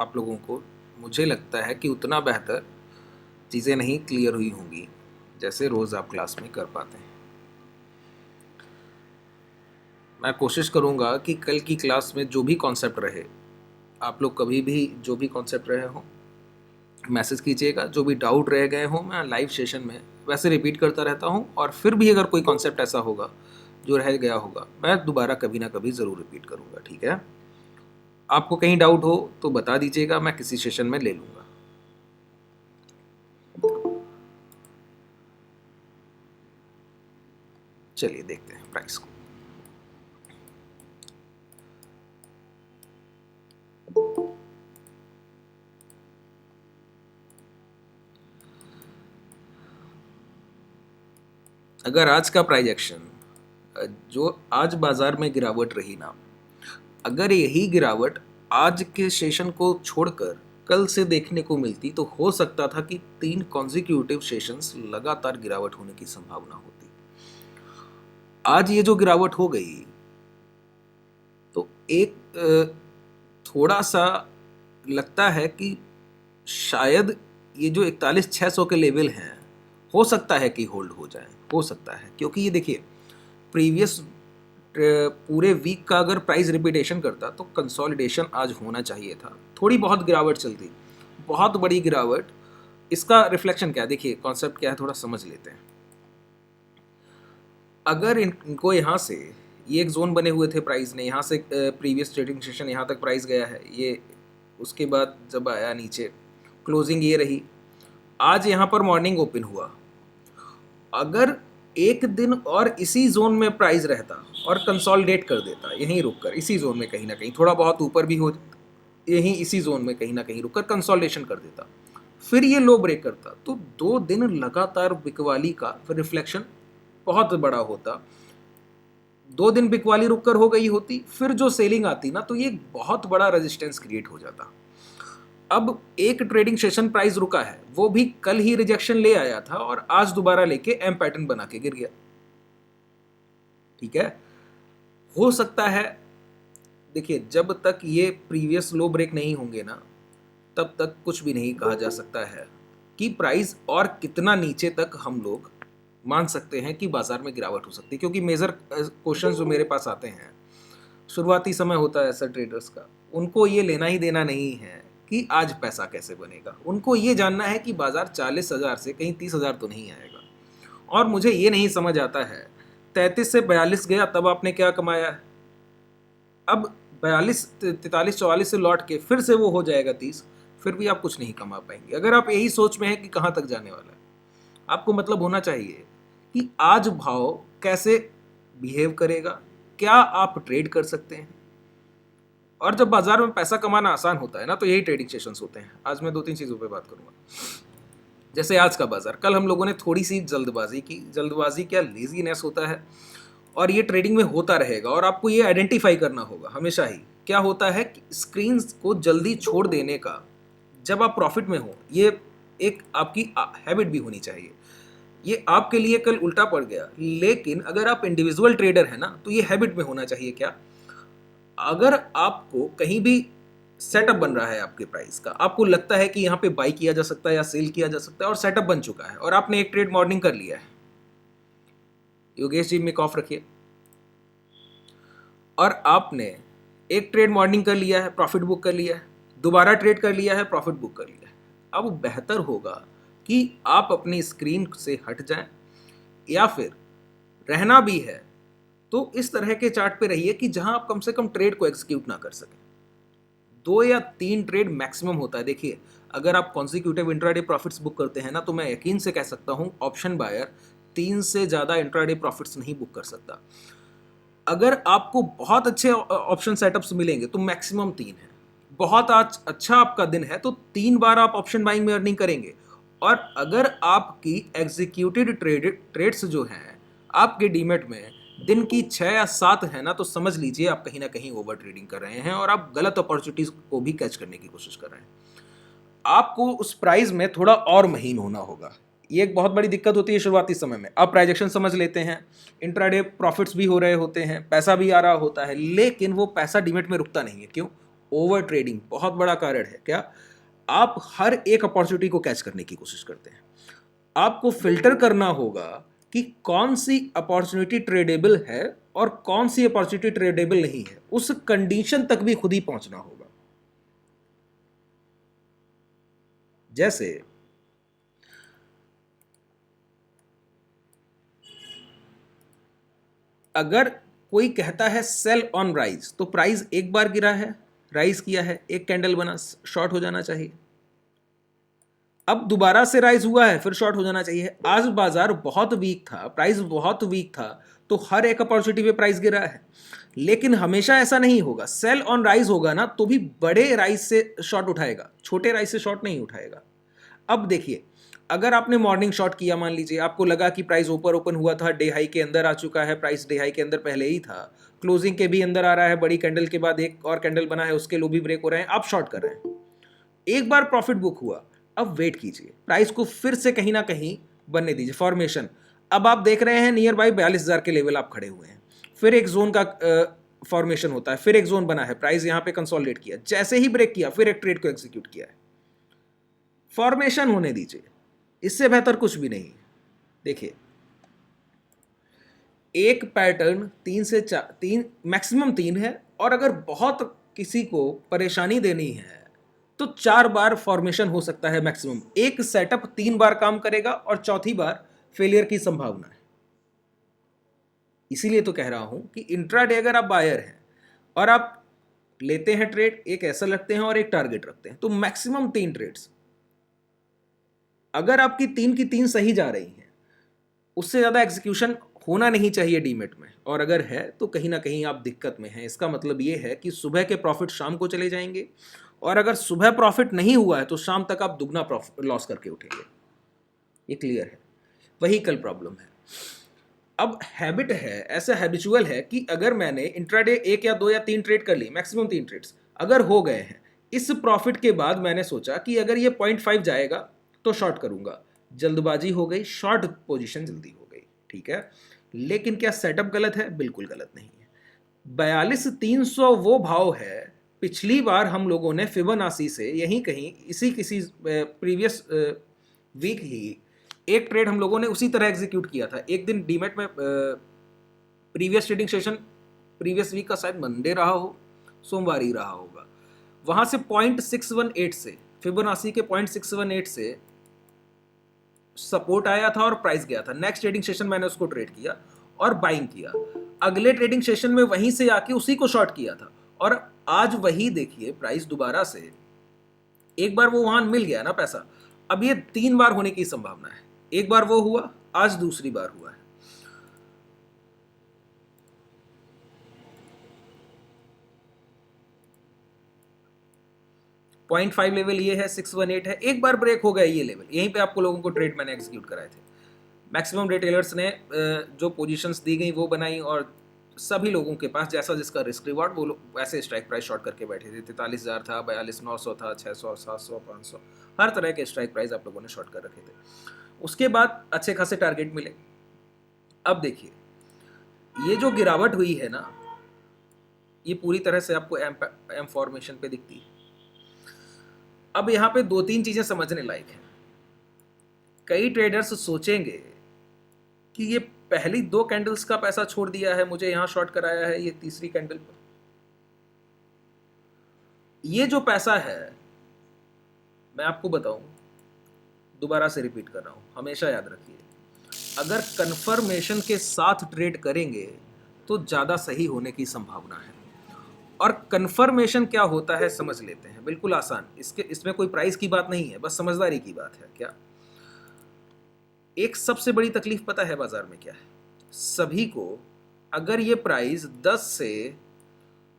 आप लोगों को मुझे लगता है कि उतना बेहतर चीज़ें नहीं क्लियर हुई होंगी जैसे रोज़ आप क्लास में कर पाते हैं। मैं कोशिश करूँगा कि कल की क्लास में जो भी कॉन्सेप्ट रहे, आप लोग कभी भी जो भी कॉन्सेप्ट रहे हों मैसेज कीजिएगा। जो भी डाउट रह गए हों मैं लाइव सेशन में वैसे रिपीट करता रहता हूँ, और फिर भी अगर कोई कॉन्सेप्ट ऐसा होगा जो रह गया होगा मैं दोबारा कभी ना कभी ज़रूर रिपीट करूँगा, ठीक है। आपको कहीं डाउट हो तो बता दीजिएगा, मैं किसी सेशन में ले लूँगा। चलिए देखते हैं प्राइस को। अगर आज का प्राइस एक्शन जो आज बाजार में गिरावट रही ना, अगर यही गिरावट आज के सेशन को छोड़कर कल से देखने को मिलती तो हो सकता था कि 3 कॉन्जिक्यूटिव सेशंस लगातार गिरावट होने की संभावना होती। आज ये जो गिरावट हो गई तो एक थोड़ा सा लगता है कि शायद ये जो 41,600 के लेवल हैं हो सकता है कि होल्ड हो जाए, हो सकता है, क्योंकि ये देखिए प्रीवियस पूरे वीक का अगर प्राइस रिपीटेशन करता तो कंसोलिडेशन आज होना चाहिए था। थोड़ी बहुत गिरावट चलती, बहुत बड़ी गिरावट, इसका रिफ्लेक्शन क्या है देखिए, कॉन्सेप्ट क्या है थोड़ा समझ लेते हैं। अगर इनको यहाँ से ये एक जोन बने हुए थे प्राइस ने, यहाँ से प्रीवियस ट्रेडिंग सेशन यहाँ तक प्राइस गया है, ये उसके बाद जब आया नीचे क्लोजिंग ये रही, आज यहाँ पर मॉर्निंग ओपन हुआ, अगर एक दिन और इसी जोन में प्राइस रहता और कंसोलिडेट कर देता यहीं रुककर इसी जोन में कहीं ना कहीं, थोड़ा बहुत ऊपर भी हो, यहीं इसी जोन में कहीं ना कहीं रुककर कंसोलिडेशन कर देता, फिर ये लो ब्रेक करता तो 2 दिन लगातार बिकवाली का रिफ्लेक्शन बहुत बड़ा होता। 2 दिन बिकवाली रुककर हो गई होती, फिर जो सेलिंग आती ना तो ये बहुत बड़ा रेजिस्टेंस क्रिएट हो जाता। अब एक ट्रेडिंग सेशन प्राइस रुका है, वो भी कल ही रिजेक्शन ले आया था और आज दोबारा लेके एम पैटर्न बना के गिर गया, ठीक है। हो सकता है, देखिए जब तक ये प्रीवियस लो ब्रेक नहीं होंगे ना तब तक कुछ भी नहीं कहा जा सकता है कि प्राइस और कितना नीचे तक हम लोग मान सकते हैं कि बाजार में गिरावट हो सकती है, क्योंकि मेजर क्वेश्चंस जो मेरे पास आते हैं, शुरुआती समय होता है ऐसा ट्रेडर्स का, उनको ये लेना ही देना नहीं है कि आज पैसा कैसे बनेगा, उनको ये जानना है कि बाजार 40,000 से कहीं 30,000 तो नहीं आएगा। और मुझे ये नहीं समझ आता है 33 से 42 गया तब आपने क्या कमाया है, अब 42 43 44 से लौट के फिर से वो हो जाएगा 30, फिर भी आप कुछ नहीं कमा पाएंगे। अगर आप यही सोच में हैं कि कहाँ तक जाने वाला है, आपको मतलब होना चाहिए कि आज भाव कैसे बिहेव करेगा, क्या आप ट्रेड कर सकते हैं। और जब बाजार में पैसा कमाना आसान होता है ना तो यही ट्रेडिंग सेशंस होते हैं। आज मैं 2-3 चीज़ों पे बात करूंगा। जैसे आज का बाजार, कल हम लोगों ने थोड़ी सी जल्दबाजी की, जल्दबाजी क्या लेजीनेस होता है, और ये ट्रेडिंग में होता रहेगा और आपको ये आइडेंटिफाई करना होगा हमेशा ही। क्या होता है कि स्क्रीन को जल्दी छोड़ देने का, जब आप प्रॉफिट में हो, ये एक आपकी हैबिट भी होनी चाहिए। ये आपके लिए कल उल्टा पड़ गया, लेकिन अगर आप इंडिविजुअल ट्रेडर है ना तो ये हैबिट में होना चाहिए। क्या, अगर आपको कहीं भी सेटअप बन रहा है आपके प्राइस का, आपको लगता है कि यहाँ पे बाई किया जा सकता है या सेल किया जा सकता है और सेटअप बन चुका है, और आपने एक ट्रेड मॉर्निंग कर लिया है, योगेश जी मिक ऑफ रखिए, और आपने एक ट्रेड मॉर्निंग कर लिया है, प्रॉफिट बुक कर लिया है, दोबारा ट्रेड कर लिया है, प्रॉफिट बुक कर लिया है, अब बेहतर होगा कि आप अपनी स्क्रीन से हट जाएं, या फिर रहना भी है तो इस तरह के चार्ट पे रहिए कि जहां आप कम से कम ट्रेड को एग्जीक्यूट ना कर सकें। 2 या 3 ट्रेड मैक्सिमम होता है। देखिए अगर आप कॉन्सिक्यूटिव इंट्राडे प्रॉफिट्स बुक करते हैं ना तो मैं यकीन से कह सकता हूं ऑप्शन बायर 3 से ज़्यादा इंट्राडे प्रॉफिट्स नहीं बुक कर सकता। अगर आपको बहुत अच्छे ऑप्शन सेटअप्स मिलेंगे तो मैक्सिमम 3 है। बहुत आज अच्छा आपका दिन है तो 3 बार आप ऑप्शन बाइंग में अर्निंग करेंगे। और अगर आपकी एग्जीक्यूटेड ट्रेड्स जो हैं आपके डीमेट में दिन की 6 या 7 है ना तो समझ लीजिए आप कहीं ना कहीं ओवर ट्रेडिंग कर रहे हैं और आप गलत अपॉर्चुनिटीज को भी कैच करने की कोशिश कर रहे हैं। आपको उस प्राइस में थोड़ा और महीन होना होगा। ये एक बहुत बड़ी दिक्कत होती है शुरुआती समय में। आप प्राइजेक्शन समझ लेते हैं, इंट्राडे प्रॉफिट्स भी हो रहे होते हैं, पैसा भी आ रहा होता है, लेकिन वो पैसा डीमेट में रुकता नहीं है। क्यों? ओवर ट्रेडिंग बहुत बड़ा कारण है। क्या? आप हर एक अपॉर्चुनिटी को कैच करने की कोशिश करते हैं। आपको फिल्टर करना होगा कि कौन सी अपॉर्चुनिटी ट्रेडेबल है और कौन सी अपॉर्चुनिटी ट्रेडेबल नहीं है। उस कंडीशन तक भी खुद ही पहुंचना होगा। जैसे अगर कोई कहता है सेल ऑन राइज, तो प्राइस एक बार गिरा है, राइज किया है, एक कैंडल बना, शॉर्ट हो जाना चाहिए। अब दोबारा से राइज हुआ है, फिर शॉर्ट हो जाना चाहिए। आज बाजार बहुत वीक था, प्राइस बहुत वीक था, तो हर एक अपॉर्चुनिटी पे प्राइस गिरा है। लेकिन हमेशा ऐसा नहीं होगा। सेल ऑन राइज होगा ना तो भी बड़े राइज से शॉर्ट उठाएगा, छोटे राइज से शॉर्ट नहीं उठाएगा। अब देखिए, अगर आपने मॉर्निंग शॉर्ट किया, मान लीजिए आपको लगा कि प्राइस ऊपर ओपन हुआ था, डे हाई के अंदर आ चुका है, प्राइस डे हाई के अंदर पहले ही था, क्लोजिंग के भी अंदर आ रहा है, बड़ी कैंडल के बाद एक और कैंडल बना है, उसके लो भी ब्रेक हो रहे हैं, आप शॉर्ट कर रहे हैं। एक बार प्रॉफिट बुक हुआ, अब वेट कीजिए, प्राइस को फिर से कहीं ना कहीं बनने दीजिए, फॉर्मेशन। अब आप देख रहे हैं नियर बाई 42,000 के लेवल आप खड़े हुए हैं, फिर एक जोन का फॉर्मेशन होता है, फिर एक जोन बना है, प्राइस यहां पे कंसोलिडेट किया, जैसे ही ब्रेक किया फिर एक ट्रेड को एग्जीक्यूट किया है। फॉर्मेशन होने दीजिए, इससे बेहतर कुछ भी नहीं। देखिए, एक पैटर्न 3 मैक्सिमम 3 है, और अगर बहुत किसी को परेशानी देनी है तो 4 बार फॉर्मेशन हो सकता है मैक्सिमम। एक सेटअप 3 बार काम करेगा और चौथी बार फेलियर की संभावना है। इसीलिए तो कह रहा हूं कि इंट्राडे अगर आप बायर हैं और आप लेते हैं ट्रेड, एक ऐसा लगते हैं और एक टारगेट रखते हैं, तो मैक्सिमम 3 ट्रेड्स। अगर आपकी 3 की 3 सही जा रही हैं, उससे ज़्यादा एग्जीक्यूशन होना नहीं चाहिए डीमेट में, और अगर है तो कहीं ना कहीं आप दिक्कत में हैं। इसका मतलब ये है कि सुबह के प्रॉफिट शाम को चले जाएंगे, और अगर सुबह प्रॉफिट नहीं हुआ है तो शाम तक आप दुगना प्रॉफिट लॉस करके उठेंगे। ये क्लियर है, वही कल प्रॉब्लम है। अब हैबिट है, ऐसा हैबिचुअल है कि अगर मैंने इंट्राडे 1 या 2 या 3 ट्रेड कर ली, मैक्सिमम 3 ट्रेड्स अगर हो गए हैं, इस प्रॉफिट के बाद मैंने सोचा कि अगर ये 0.5 जाएगा तो शॉर्ट करूंगा, जल्दबाजी हो गई, शॉर्ट पोजीशन जल्दी हो गई, ठीक है। लेकिन क्या सेटअप गलत है? बिल्कुल गलत नहीं है। 42,300 वो भाव है, पिछली बार हम लोगों ने फिबोनाची से यहीं कहीं इसी किसी प्रीवियस वीक ही एक ट्रेड हम लोगों ने उसी तरह एग्जीक्यूट किया था। एक दिन डीमेट में previous trading session previous week का शायद मंडे रहा हो, सोमवार ही रहा होगा, वहां से 0.618 से फिबोनाची के 0.618 से सपोर्ट आया था और प्राइस गया था। नेक्स्ट ट्रेडिंग सेशन मैंने उसको ट्रेड किया और बाइंग किया। अगले ट्रेडिंग सेशन में वहीं से आके उसी को शॉर्ट किया था, और आज वही देखिए प्राइस दोबारा से, एक बार वो वहां मिल गया ना पैसा, अब ये 3 बार होने की संभावना है। एक बार वो हुआ, आज दूसरी बार हुआ है। पॉइंट 5 लेवल ये है, 618 है, एक बार ब्रेक हो गया ये लेवल, यहीं पे आपको लोगों को ट्रेड मैंने एग्जीक्यूट कराए थे। मैक्सिमम रिटेलर्स ने जो पोजीशंस दी गई वो बनाई, और सभी लोगों के पास जैसा जिसका रिस्क रिवॉर्ड, वो लोग वैसे स्ट्राइक प्राइस शॉर्ट करके बैठे थे। 43,000 था, 42,900 था, 600, 700, 500, हर तरह के स्ट्राइक प्राइस आप लोगों ने शॉर्ट कर रखे थे। उसके बाद अच्छे खासे टारगेट मिले। अब देखिए, ये जो गिरावट हुई है ना, ये पूरी तरह से आपको एम फॉर्मेशन पे दिखती है। अब यहाँ पे 2-3 चीजें समझने लायक हैं। कई ट्रेडर्स सोचेंगे कि ये पहली 2 कैंडल्स का पैसा छोड़ दिया है, मुझे यहां शॉर्ट कराया है, ये तीसरी कैंडल पर ये जो पैसा है, मैं आपको बताऊं, दोबारा से रिपीट कर रहा हूं, हमेशा याद रखिए, अगर कंफर्मेशन के साथ ट्रेड करेंगे तो ज्यादा सही होने की संभावना है। और कंफर्मेशन क्या होता है समझ लेते हैं, बिल्कुल आसान, इसमें कोई प्राइस की बात नहीं है, बस समझदारी की बात है। क्या एक सबसे बड़ी तकलीफ पता है बाजार में क्या है? सभी को, अगर ये प्राइस 10 से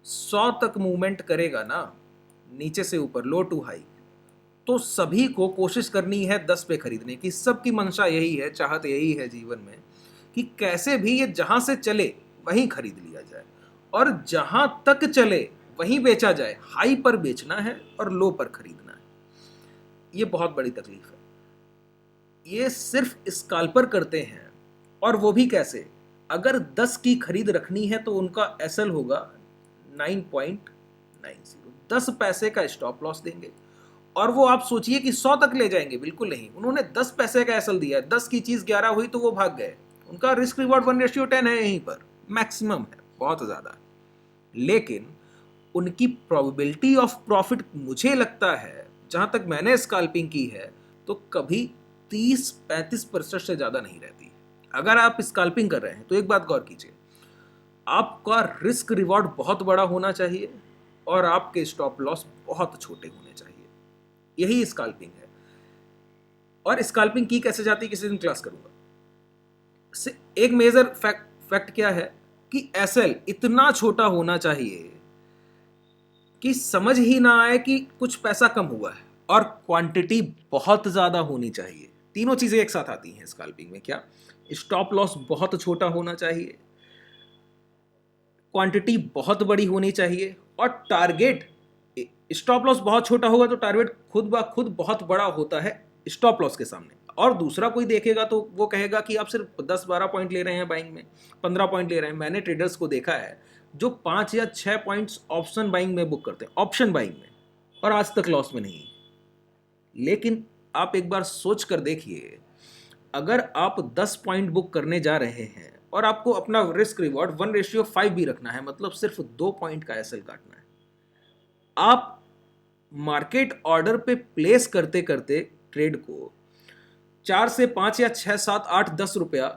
100 तक मूवमेंट करेगा ना, नीचे से ऊपर, लो टू हाई, तो सभी को कोशिश करनी है 10 पे खरीदने की। सबकी मंशा यही है, चाहत यही है जीवन में, कि कैसे भी ये जहां से चले वहीं खरीद लिया जाए, और जहां तक चले वहीं बेचा जाए। हाई पर बेचना है और लो पर खरीदना है। ये बहुत बड़ी तकलीफ है। ये सिर्फ स्काल्पर करते हैं, और वो भी कैसे? अगर 10 की खरीद रखनी है तो उनका एसएल होगा 10 पैसे का स्टॉप लॉस देंगे और वो आप सोचिए कि 100 तक ले जाएंगे, बिल्कुल नहीं। उन्होंने 10 पैसे का एसएल दिया है, 10 की चीज 11 हुई तो वो भाग गए। उनका रिस्क रिवॉर्ड 1:10 है, यहीं पर मैक्सिमम है, बहुत ज्यादा। लेकिन उनकी प्रोबेबिलिटी ऑफ प्रॉफिट मुझे लगता है, जहां तक मैंने स्कैल्पिंग की है, तो कभी 30-35% से ज्यादा नहीं रहती। अगर आप स्कैल्पिंग कर रहे हैं तो एक बात गौर कीजिए, आपका रिस्क रिवॉर्ड बहुत बड़ा होना चाहिए और आपके स्टॉप लॉस बहुत छोटे होने चाहिए। यही स्कैल्पिंग है। और स्कैल्पिंग की कैसे जाती है किसी दिन क्लास करूंगा। एक मेजर फैक्ट क्या है कि एसएल इतना छोटा होना चाहिए कि समझ ही ना आए कि कुछ पैसा कम हुआ है, और क्वांटिटी बहुत ज्यादा होनी चाहिए। तीनों चीजें एक साथ आती हैं स्कैल्पिंग में। क्या? स्टॉप लॉस बहुत छोटा होना चाहिए, क्वांटिटी बहुत बड़ी होनी चाहिए, और टारगेट, स्टॉप लॉस बहुत छोटा होगा तो टारगेट खुद ब खुद बहुत बड़ा होता है स्टॉप लॉस के सामने। और दूसरा कोई देखेगा तो वो कहेगा कि आप सिर्फ 10-12 पॉइंट ले रहे हैं बाइंग में, 15 पॉइंट ले रहे हैं। मैंने ट्रेडर्स को देखा है जो 5 या 6 पॉइंट्स ऑप्शन बाइंग में बुक करते हैं, ऑप्शन बाइंग में, और आज तक लॉस में नहीं। लेकिन आप एक बार सोच कर देखिए, अगर आप 10 पॉइंट बुक करने जा रहे हैं और आपको अपना रिस्क रिवॉर्ड 1:5 भी रखना है, मतलब सिर्फ 2 पॉइंट का एसएल काटना है, आप मार्केट ऑर्डर पे प्लेस करते करते ट्रेड को 4 से 5 या 6, 7, 8, 10 रुपया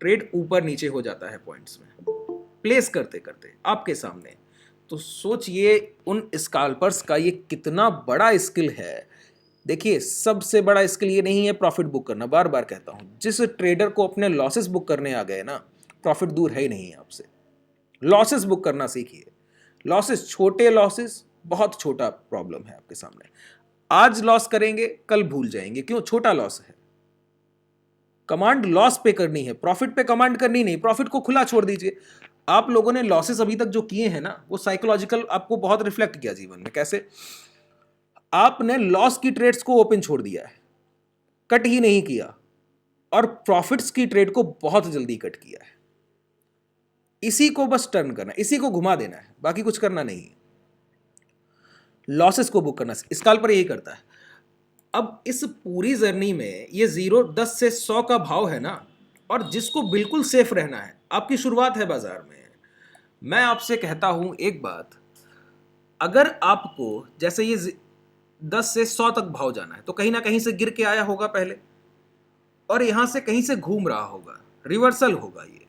ट्रेड ऊपर नीचे हो जाता है पॉइंट्स में, प्लेस करते करते आपके सामने। तो सोचिए उन स्कैल्पर्स का ये कितना बड़ा स्किल है। देखिए, सबसे बड़ा स्किल ये नहीं है प्रॉफिट बुक करना, बार बार कहता हूं, जिस ट्रेडर को अपने लॉसेस बुक करने आ गए ना, प्रॉफिट दूर है ही नहीं है आपसे। लॉसेस बुक करना सीखिए। लॉसेस, छोटे लॉसेस, बहुत छोटा प्रॉब्लम है आपके सामने। आज लॉस करेंगे, कल भूल जाएंगे, क्यों? छोटा लॉस है। कमांड लॉस पे करनी है, प्रॉफिट पे कमांड करनी नहीं। प्रॉफिट को खुला छोड़ दीजिए। आप लोगों ने लॉसेस अभी तक जो किए हैं ना, वो साइकोलॉजिकल आपको बहुत रिफ्लेक्ट किया जीवन में। कैसे? आपने लॉस की ट्रेड्स को ओपन छोड़ दिया है, कट ही नहीं किया, और प्रॉफिट्स की ट्रेड को बहुत जल्दी कट किया है। इसी को बस टर्न करना, इसी को घुमा देना है, बाकी कुछ करना नहीं है। लॉसेस को बुक करना, स्कैल्पर यही करता है। अब इस पूरी जर्नी में ये 0, 10 से 100 का भाव है ना, और जिसको बिल्कुल सेफ रहना है, आपकी शुरुआत है बाजार में। मैं आपसे कहता हूं एक बात, अगर आपको जैसे ये 10 से 100 तक भाव जाना है, तो कहीं ना कहीं से गिर के आया होगा पहले, और यहां से कहीं से घूम रहा होगा, रिवर्सल होगा ये।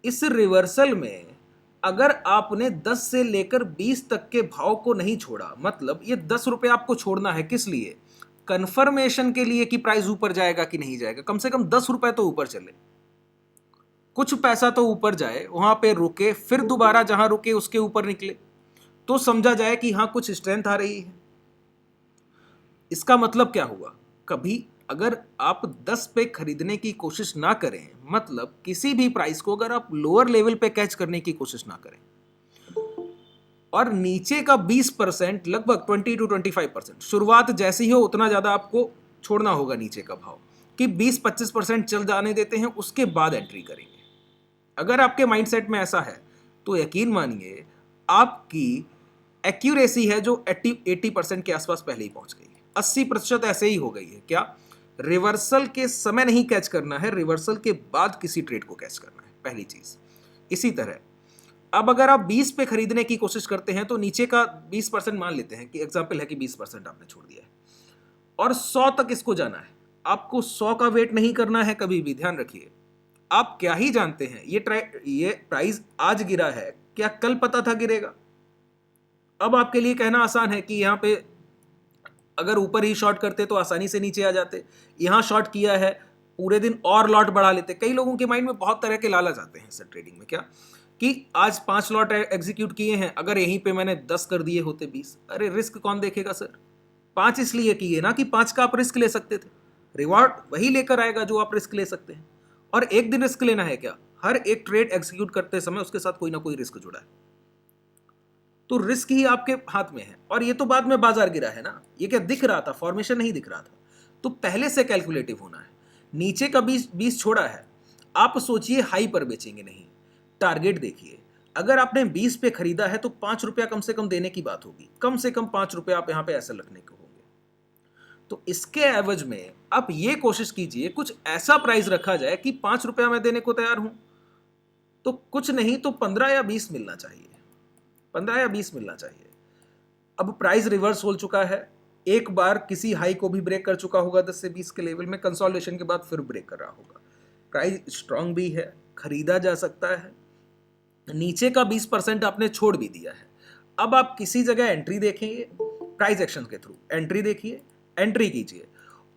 इस रिवर्सल में अगर आपने 10 से लेकर 20 तक के भाव को नहीं छोड़ा, मतलब ये 10 रुपए आपको छोड़ना है, किस लिए? कंफर्मेशन के लिए कि प्राइस ऊपर जाएगा कि नहीं जाएगा। कम से कम 10 रुपए तो ऊपर चले, कुछ पैसा तो ऊपर जाए, वहां पे रुके, फिर दोबारा जहां रुके उसके ऊपर निकले, तो समझा जाए कि हाँ कुछ स्ट्रेंथ आ रही है। इसका मतलब क्या हुआ? कभी अगर आप 10 पे खरीदने की कोशिश ना करें, मतलब किसी भी प्राइस को अगर आप लोअर लेवल पे कैच करने की कोशिश ना करें, और नीचे का 20%, लगभग 20-25%, शुरुआत जैसी हो उतना ज्यादा आपको छोड़ना होगा नीचे का भाव, कि 20-25% चल जाने देते हैं, उसके बाद एंट्री करेंगे। अगर आपके माइंडसेट में ऐसा है तो यकीन मानिए आपकी एक्यूरेसी है जो 80% के आसपास पहले ही पहुंच गई है। 80% ऐसे ही हो गई है। क्या? रिवर्सल के समय नहीं कैच करना है, रिवर्सल के बाद किसी ट्रेड को कैच करना है, पहली चीज। इसी तरह अब अगर आप 20 पे खरीदने की कोशिश करते हैं तो नीचे का 20% मान लेते हैं कि एग्जाम्पल है कि 20% आपने छोड़ दिया है, और 100 तक इसको जाना है। आपको 100 का वेट नहीं करना है कभी भी, ध्यान रखिए। आप क्या ही जानते हैं ये प्राइस आज गिरा है, क्या कल पता था गिरेगा? अब आपके लिए कहना आसान है कि यहां पे अगर ऊपर ही शॉर्ट करते तो आसानी से नीचे आ जाते। यहां शॉर्ट किया है, पूरे दिन और लॉट बढ़ा लेते। कई लोगों के माइंड में बहुत तरह के लालच आते हैं सर ट्रेडिंग में। क्या कि आज 5 लॉट एग्जीक्यूट किए हैं, अगर यहीं पे मैंने 10 कर दिए होते 20, अरे रिस्क कौन देखेगा सर? 5 इसलिए किए ना कि 5 का आप रिस्क ले सकते थे, रिवॉर्ड वही लेकर आएगा जो आप रिस्क ले सकते हैं। और एक दिन रिस्क लेना है क्या? हर एक ट्रेड एग्जीक्यूट करते समय उसके साथ कोई ना कोई रिस्क जुड़ा है, तो रिस्क ही आपके हाथ में है। और ये तो बाद में बाजार गिरा है ना, ये क्या दिख रहा था? फॉर्मेशन नहीं दिख रहा था। तो पहले से कैलकुलेटिव होना है। नीचे का 20 छोड़ा है, आप सोचिए हाई पर बेचेंगे नहीं, टारगेट देखिए। अगर आपने 20 पे खरीदा है तो 5 रुपया कम से कम देने की बात होगी, कम से कम 5 रुपया आप यहाँ पे ऐसे रखने को होंगे। तो इसके एवज में आप ये कोशिश कीजिए कुछ ऐसा प्राइस रखा जाए कि 5 रुपया मैं देने को तैयार हूं, तो कुछ नहीं तो 15 या 20 मिलना चाहिए, 15 या 20 मिलना चाहिए। अब प्राइस रिवर्स हो चुका है, एक बार किसी हाई को भी ब्रेक कर चुका होगा 10 से 20 के लेवल में, कंसोलिडेशन के बाद फिर ब्रेक कर रहा होगा। प्राइस स्ट्रांग भी है, खरीदा जा सकता है, नीचे का 20% आपने छोड़ भी दिया है। अब आप किसी जगह एंट्री देखेंगे, प्राइस एक्शन के थ्रू एंट्री देखिए, एंट्री कीजिए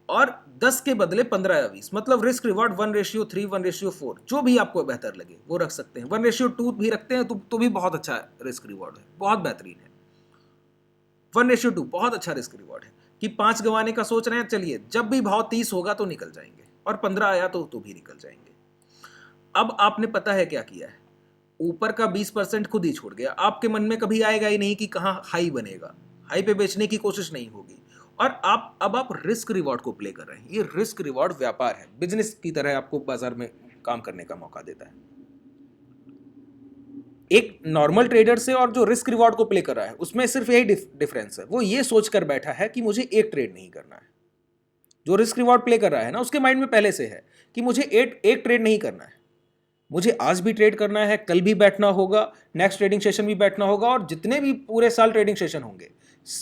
और 10 के बदले 15 या 20, मतलब रिस्क रिवॉर्ड 1:3, 1:4, जो भी आपको बेहतर लगे वो रख सकते हैं। 1:2 भी रखते हैं तो भी बहुत अच्छा रिस्क रिवॉर्ड है, बहुत बेहतरीन है। 1:2 बहुत अच्छा रिस्क रिवॉर्ड है कि 5 गंवाने का सोच रहे हैं, चलिए जब भी भाव 30 होगा तो निकल जाएंगे, और 15 आया तो भी निकल जाएंगे। अब आपने पता है क्या किया है, ऊपर का 20% खुद ही छोड़ गया। आपके मन में कभी आएगा ही नहीं कि कहाँ हाई बनेगा, हाई पे बेचने की कोशिश नहीं होगी, और अब आप रिस्क रिवॉर्ड को प्ले कर रहे हैं। ये रिस्क रिवॉर्ड व्यापार है, बिजनेस की तरह आपको बाजार में काम करने का मौका देता है। एक नॉर्मल ट्रेडर से और जो रिस्क रिवॉर्ड को प्ले कर रहा है उसमें सिर्फ यही डिफरेंस है, वो ये सोचकर बैठा है कि मुझे एक ट्रेड नहीं करना है। जो रिस्क रिवॉर्ड प्ले कर रहा है ना, उसके माइंड में पहले से है कि मुझे एक ट्रेड नहीं करना है, मुझे आज भी ट्रेड करना है, कल भी बैठना होगा, नेक्स्ट ट्रेडिंग सेशन भी बैठना होगा, और जितने भी पूरे साल ट्रेडिंग सेशन होंगे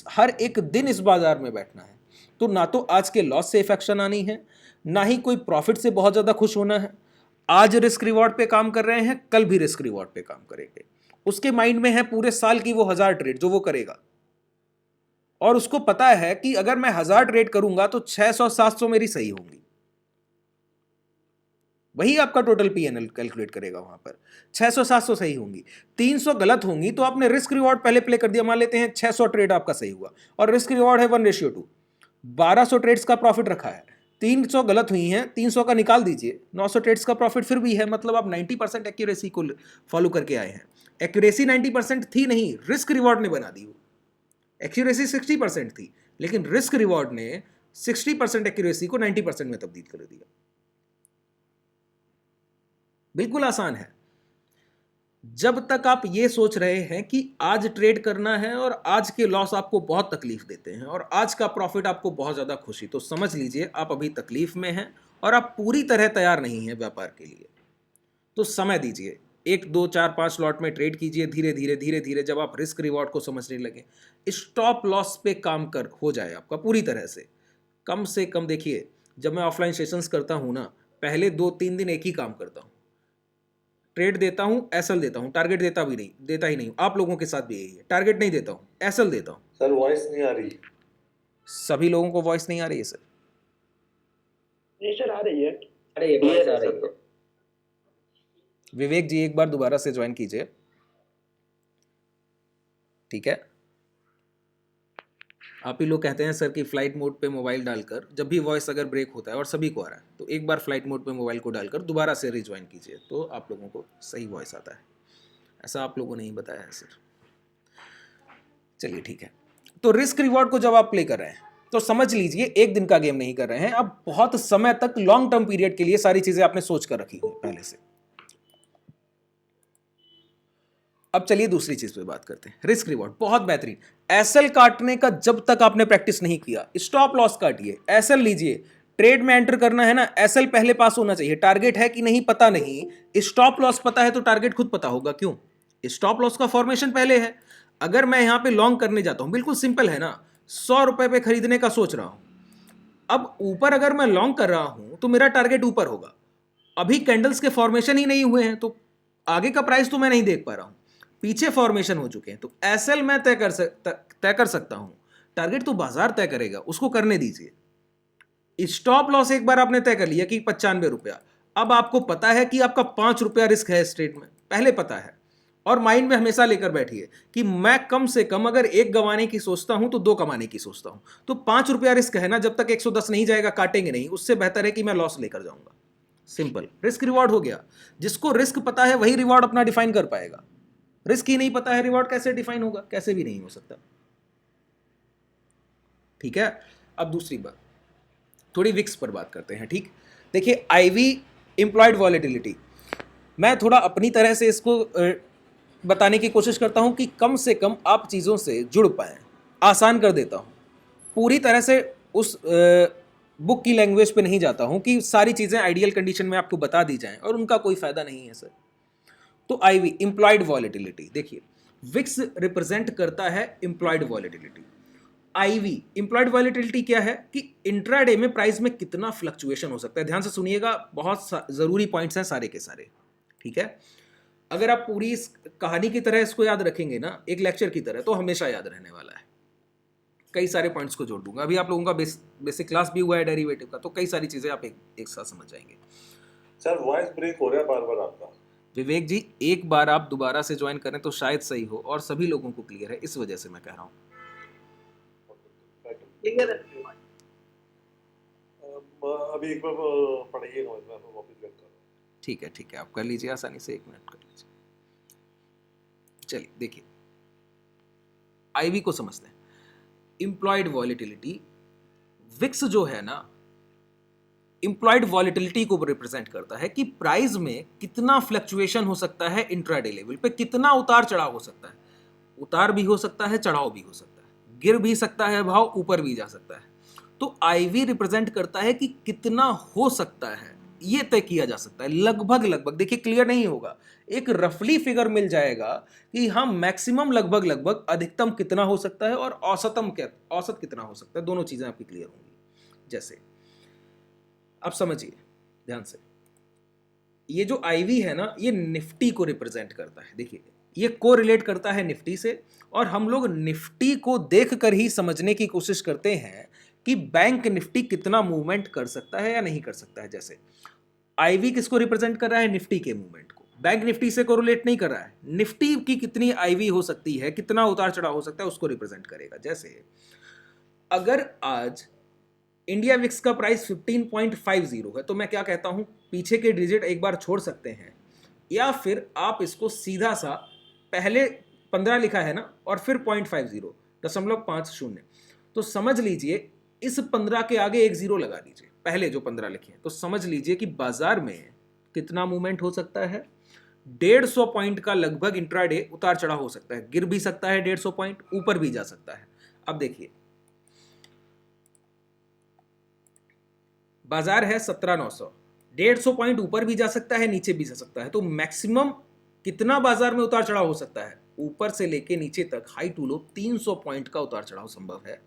हर एक दिन इस बाजार में बैठना है। तो ना तो आज के लॉस से इफेक्शन आनी है, ना ही कोई प्रॉफिट से बहुत ज़्यादा खुश होना है। आज रिस्क रिवॉर्ड पे काम कर रहे हैं, कल भी रिस्क रिवॉर्ड पे काम करेंगे। उसके माइंड में है पूरे साल की वो 1000 ट्रेड जो वो करेगा, और उसको पता है कि अगर मैं 1000 ट्रेड करूंगा तो 600-700 मेरी सही होंगी। वही आपका टोटल पीएनएल कैलकुलेट करेगा, वहां पर 600-700 सही होंगी, 300 गलत होंगी तो आपने रिस्क रिवॉर्ड पहले प्ले कर दिया। मान लेते हैं 600 ट्रेड आपका सही हुआ और रिस्क रिवॉर्ड है 1:2, 1200 ट्रेड्स का प्रॉफिट रखा है, 300 गलत हुई हैं, 300 का निकाल दीजिए, 900 ट्रेड्स का प्रॉफिट फिर भी है, मतलब आप 90% एक्यूरेसी को फॉलो करके आए हैं। एक्यूरेसी 90% थी नहीं, रिस्क रिवॉर्ड ने बना दी। एक्यूरेसी 60% थी, लेकिन रिस्क रिवॉर्ड ने 60% एक्यूरेसी को 90% में तब्दील कर दिया। बिल्कुल आसान है। जब तक आप ये सोच रहे हैं कि आज ट्रेड करना है और आज के लॉस आपको बहुत तकलीफ देते हैं और आज का प्रॉफिट आपको बहुत ज़्यादा खुशी, तो समझ लीजिए आप अभी तकलीफ में हैं और आप पूरी तरह तैयार नहीं हैं व्यापार के लिए। तो समय दीजिए, 1, 2, 4, 5 लॉट में ट्रेड कीजिए, धीरे धीरे धीरे धीरे जब आप रिस्क रिवॉर्ड को समझने लगे, स्टॉप लॉस पे काम कर हो जाए आपका पूरी तरह से। कम से कम देखिए, जब मैं ऑफलाइन सेशंस करता हूँ ना, पहले 2-3 दिन एक ही काम करता हूँ, ट्रेड देता हूं, एसएल देता हूं, टारगेट देता ही नहीं हूं। आप लोगों के साथ भी यही है, टारगेट नहीं देता हूं, एसएल देता हूं। सर वॉइस नहीं आ रही। सभी लोगों को वॉइस नहीं आ रही है सर? नहीं सर, आ रही है। वॉइस आ रही है। विवेक जी एक बार दोबारा से ज्वाइन कीजिए, ठीक है? आप ही लोग कहते हैं सर कि फ्लाइट मोड पे मोबाइल डालकर जब भी वॉइस अगर ब्रेक होता है, और सभी को आ रहा है, तो एक बार फ्लाइट मोड पे मोबाइल को डालकर दोबारा से रिज्वाइन कीजिए, तो आप लोगों को सही वॉइस आता है। ऐसा आप लोगों ने ही बताया है सर। चलिए ठीक है। तो रिस्क रिवॉर्ड को जब आप प्ले कर रहे हैं तो समझ लीजिए एक दिन का गेम नहीं कर रहे हैं, आप बहुत समय तक लॉन्ग टर्म पीरियड के लिए सारी चीजें आपने सोच कर रखी हुई पहले से। अब चलिए दूसरी चीज पे बात करते हैं, रिस्क रिवॉर्ड बहुत बेहतरीन। एसएल काटने का जब तक आपने प्रैक्टिस नहीं किया, स्टॉप लॉस काटिए, एसएल लीजिए, ट्रेड में एंटर करना है ना, एसएल पहले पास होना चाहिए। टारगेट है कि नहीं पता नहीं, स्टॉप लॉस पता है तो टारगेट खुद पता होगा। क्यों? स्टॉप लॉस का फॉर्मेशन पहले है। अगर मैं यहां पे लॉन्ग करने जाता हूं, बिल्कुल सिंपल है ना, 100 रुपए पे खरीदने का सोच रहा हूं, अब ऊपर अगर मैं लॉन्ग कर रहा हूं तो मेरा टारगेट ऊपर होगा। अभी कैंडल्स के फॉर्मेशन ही नहीं हुए हैं तो आगे का प्राइस तो मैं नहीं देख पा रहा हूं, पीछे फॉर्मेशन हो चुके हैं, तो एसएल मैं तय कर सकता हूं, टारगेट तो बाजार तय करेगा, उसको करने दीजिए। स्टॉप लॉस एक बार आपने तय कर लिया कि 95 रुपया, अब आपको पता है कि आपका 5 रुपया रिस्क है इस ट्रेड में, पहले पता है, और माइंड में हमेशा लेकर बैठिए कि मैं कम से कम अगर 1 गंवाने की सोचता हूं तो 2 कमाने की सोचता हूं, तो 5 रुपया रिस्क है ना, जब तक 110 नहीं जाएगा काटेंगे नहीं, उससे बेहतर है कि मैं लॉस लेकर जाऊंगा। सिंपल, रिस्क रिवॉर्ड हो गया। जिसको रिस्क पता है वही रिवॉर्ड अपना डिफाइन कर पाएगा, रिस्क ही नहीं पता है रिवॉर्ड कैसे डिफाइन होगा? कैसे भी नहीं हो सकता। ठीक है। अब दूसरी बात, थोड़ी विक्स पर बात करते हैं। ठीक, देखिए आईवी इंप्लॉयड वॉलेटिलिटी, मैं थोड़ा अपनी तरह से इसको बताने की कोशिश करता हूं कि कम से कम आप चीज़ों से जुड़ पाएं, आसान कर देता हूं। पूरी तरह से उस बुक की लैंग्वेज पे नहीं जाता हूं कि सारी चीज़ें आइडियल कंडीशन में आपको बता दी जाएं और उनका कोई फ़ायदा नहीं है सर। तो आईवी इंप्लॉयड वॉलेटिलिटी, देखिए विक्स रिप्रेजेंट करता है implied volatility. IV implied volatility क्या है कि इंट्राडे में प्राइस में कितना फ्लक्चुएशन हो सकता है। ध्यान से सुनिएगा, बहुत ज़रूरी पॉइंट्स हैं सारे के सारे, ठीक है। अगर आप पूरी इस कहानी की तरह इसको याद रखेंगे ना, एक लेक्चर की तरह, तो हमेशा याद रहने वाला है। कई सारे पॉइंट्स को जोड़ दूंगा। अभी आप लोगों का बेसिक क्लास भी हुआ है डेरिवेटिव का, तो कई सारी चीज़ें आप एक साथ समझ जाएंगे। सर वॉइस ब्रेक हो रहा है बार बार आपका। विवेक जी, एक बार आप दोबारा से ज्वाइन करें तो शायद सही हो, और सभी लोगों को क्लियर है, इस वजह से मैं कह रहा हूँ। क्लियर है। अभी एक बार पढ़िएगा, मैं वापस बैक कर रहा हूँ। ठीक है ठीक है, आप कर लीजिए आसानी से, 1 मिनट कर लीजिए। चलिए देखिए, आईवी को समझते हैं। इंप्लॉयड वॉलेटिलिटी, विक्स जो है ना, इंप्लॉयड वॉलेटिलिटी को रिप्रेजेंट करता है कि प्राइस में कितना फ्लक्चुएशन हो सकता है इंट्राडे लेवल पे, कितना उतार चढ़ाव हो सकता है। उतार भी हो सकता है, चढ़ाव भी हो सकता है, गिर भी सकता है भाव, ऊपर भी जा सकता है। तो आईवी रिप्रेजेंट करता है कि कितना हो सकता है, ये तय किया जा सकता है। लगभग लगभग देखिए, क्लियर नहीं होगा, एक रफली फिगर मिल जाएगा कि हाँ मैक्सिमम लगभग लगभग, अधिकतम कितना हो सकता है और औसत कितना हो सकता है। दोनों चीजें आपकी क्लियर होंगी। जैसे अब समझिए ध्यान से, ये जो आईवी है ना, ये निफ्टी को रिप्रेजेंट करता है। देखिए ये को रिलेट करता है निफ्टी से, और हम लोग निफ्टी को देखकर ही समझने की कोशिश करते हैं कि बैंक निफ्टी कितना मूवमेंट कर सकता है या नहीं कर सकता है। जैसे आईवी किसको रिप्रेजेंट कर रहा है? निफ्टी के मूवमेंट को। बैंक निफ्टी से कोरिलेट नहीं कर रहा है, निफ्टी की कितनी आईवी हो सकती है, कितना उतार चढ़ाव हो सकता है, उसको रिप्रेजेंट करेगा। जैसे अगर आज इंडिया विक्स का प्राइस 15.50 है, तो मैं क्या कहता हूं, पीछे के डिजिट एक बार छोड़ सकते हैं, या फिर आप इसको सीधा सा, पहले 15 लिखा है ना, और फिर 0.50 .50, तो समझ लीजिए इस 15 के आगे एक जीरो लगा लीजिए, पहले जो 15 लिखे हैं, तो समझ लीजिए कि बाजार में कितना मूवमेंट हो सकता है। 150 पॉइंट का लगभग इंट्राडे उतार चढ़ाव हो सकता है, गिर भी सकता है 150 पॉइंट, ऊपर भी जा सकता है। अब देखिए बाजार है 17,900, 150 पॉइंट ऊपर भी जा सकता है, नीचे भी जा सकता है। तो मैक्सिमम कितना बाजार में उतार चढ़ाव हो सकता है? ऊपर से लेके नीचे तक हाई टू लो 300 पॉइंट का उतार चढ़ाव संभव है।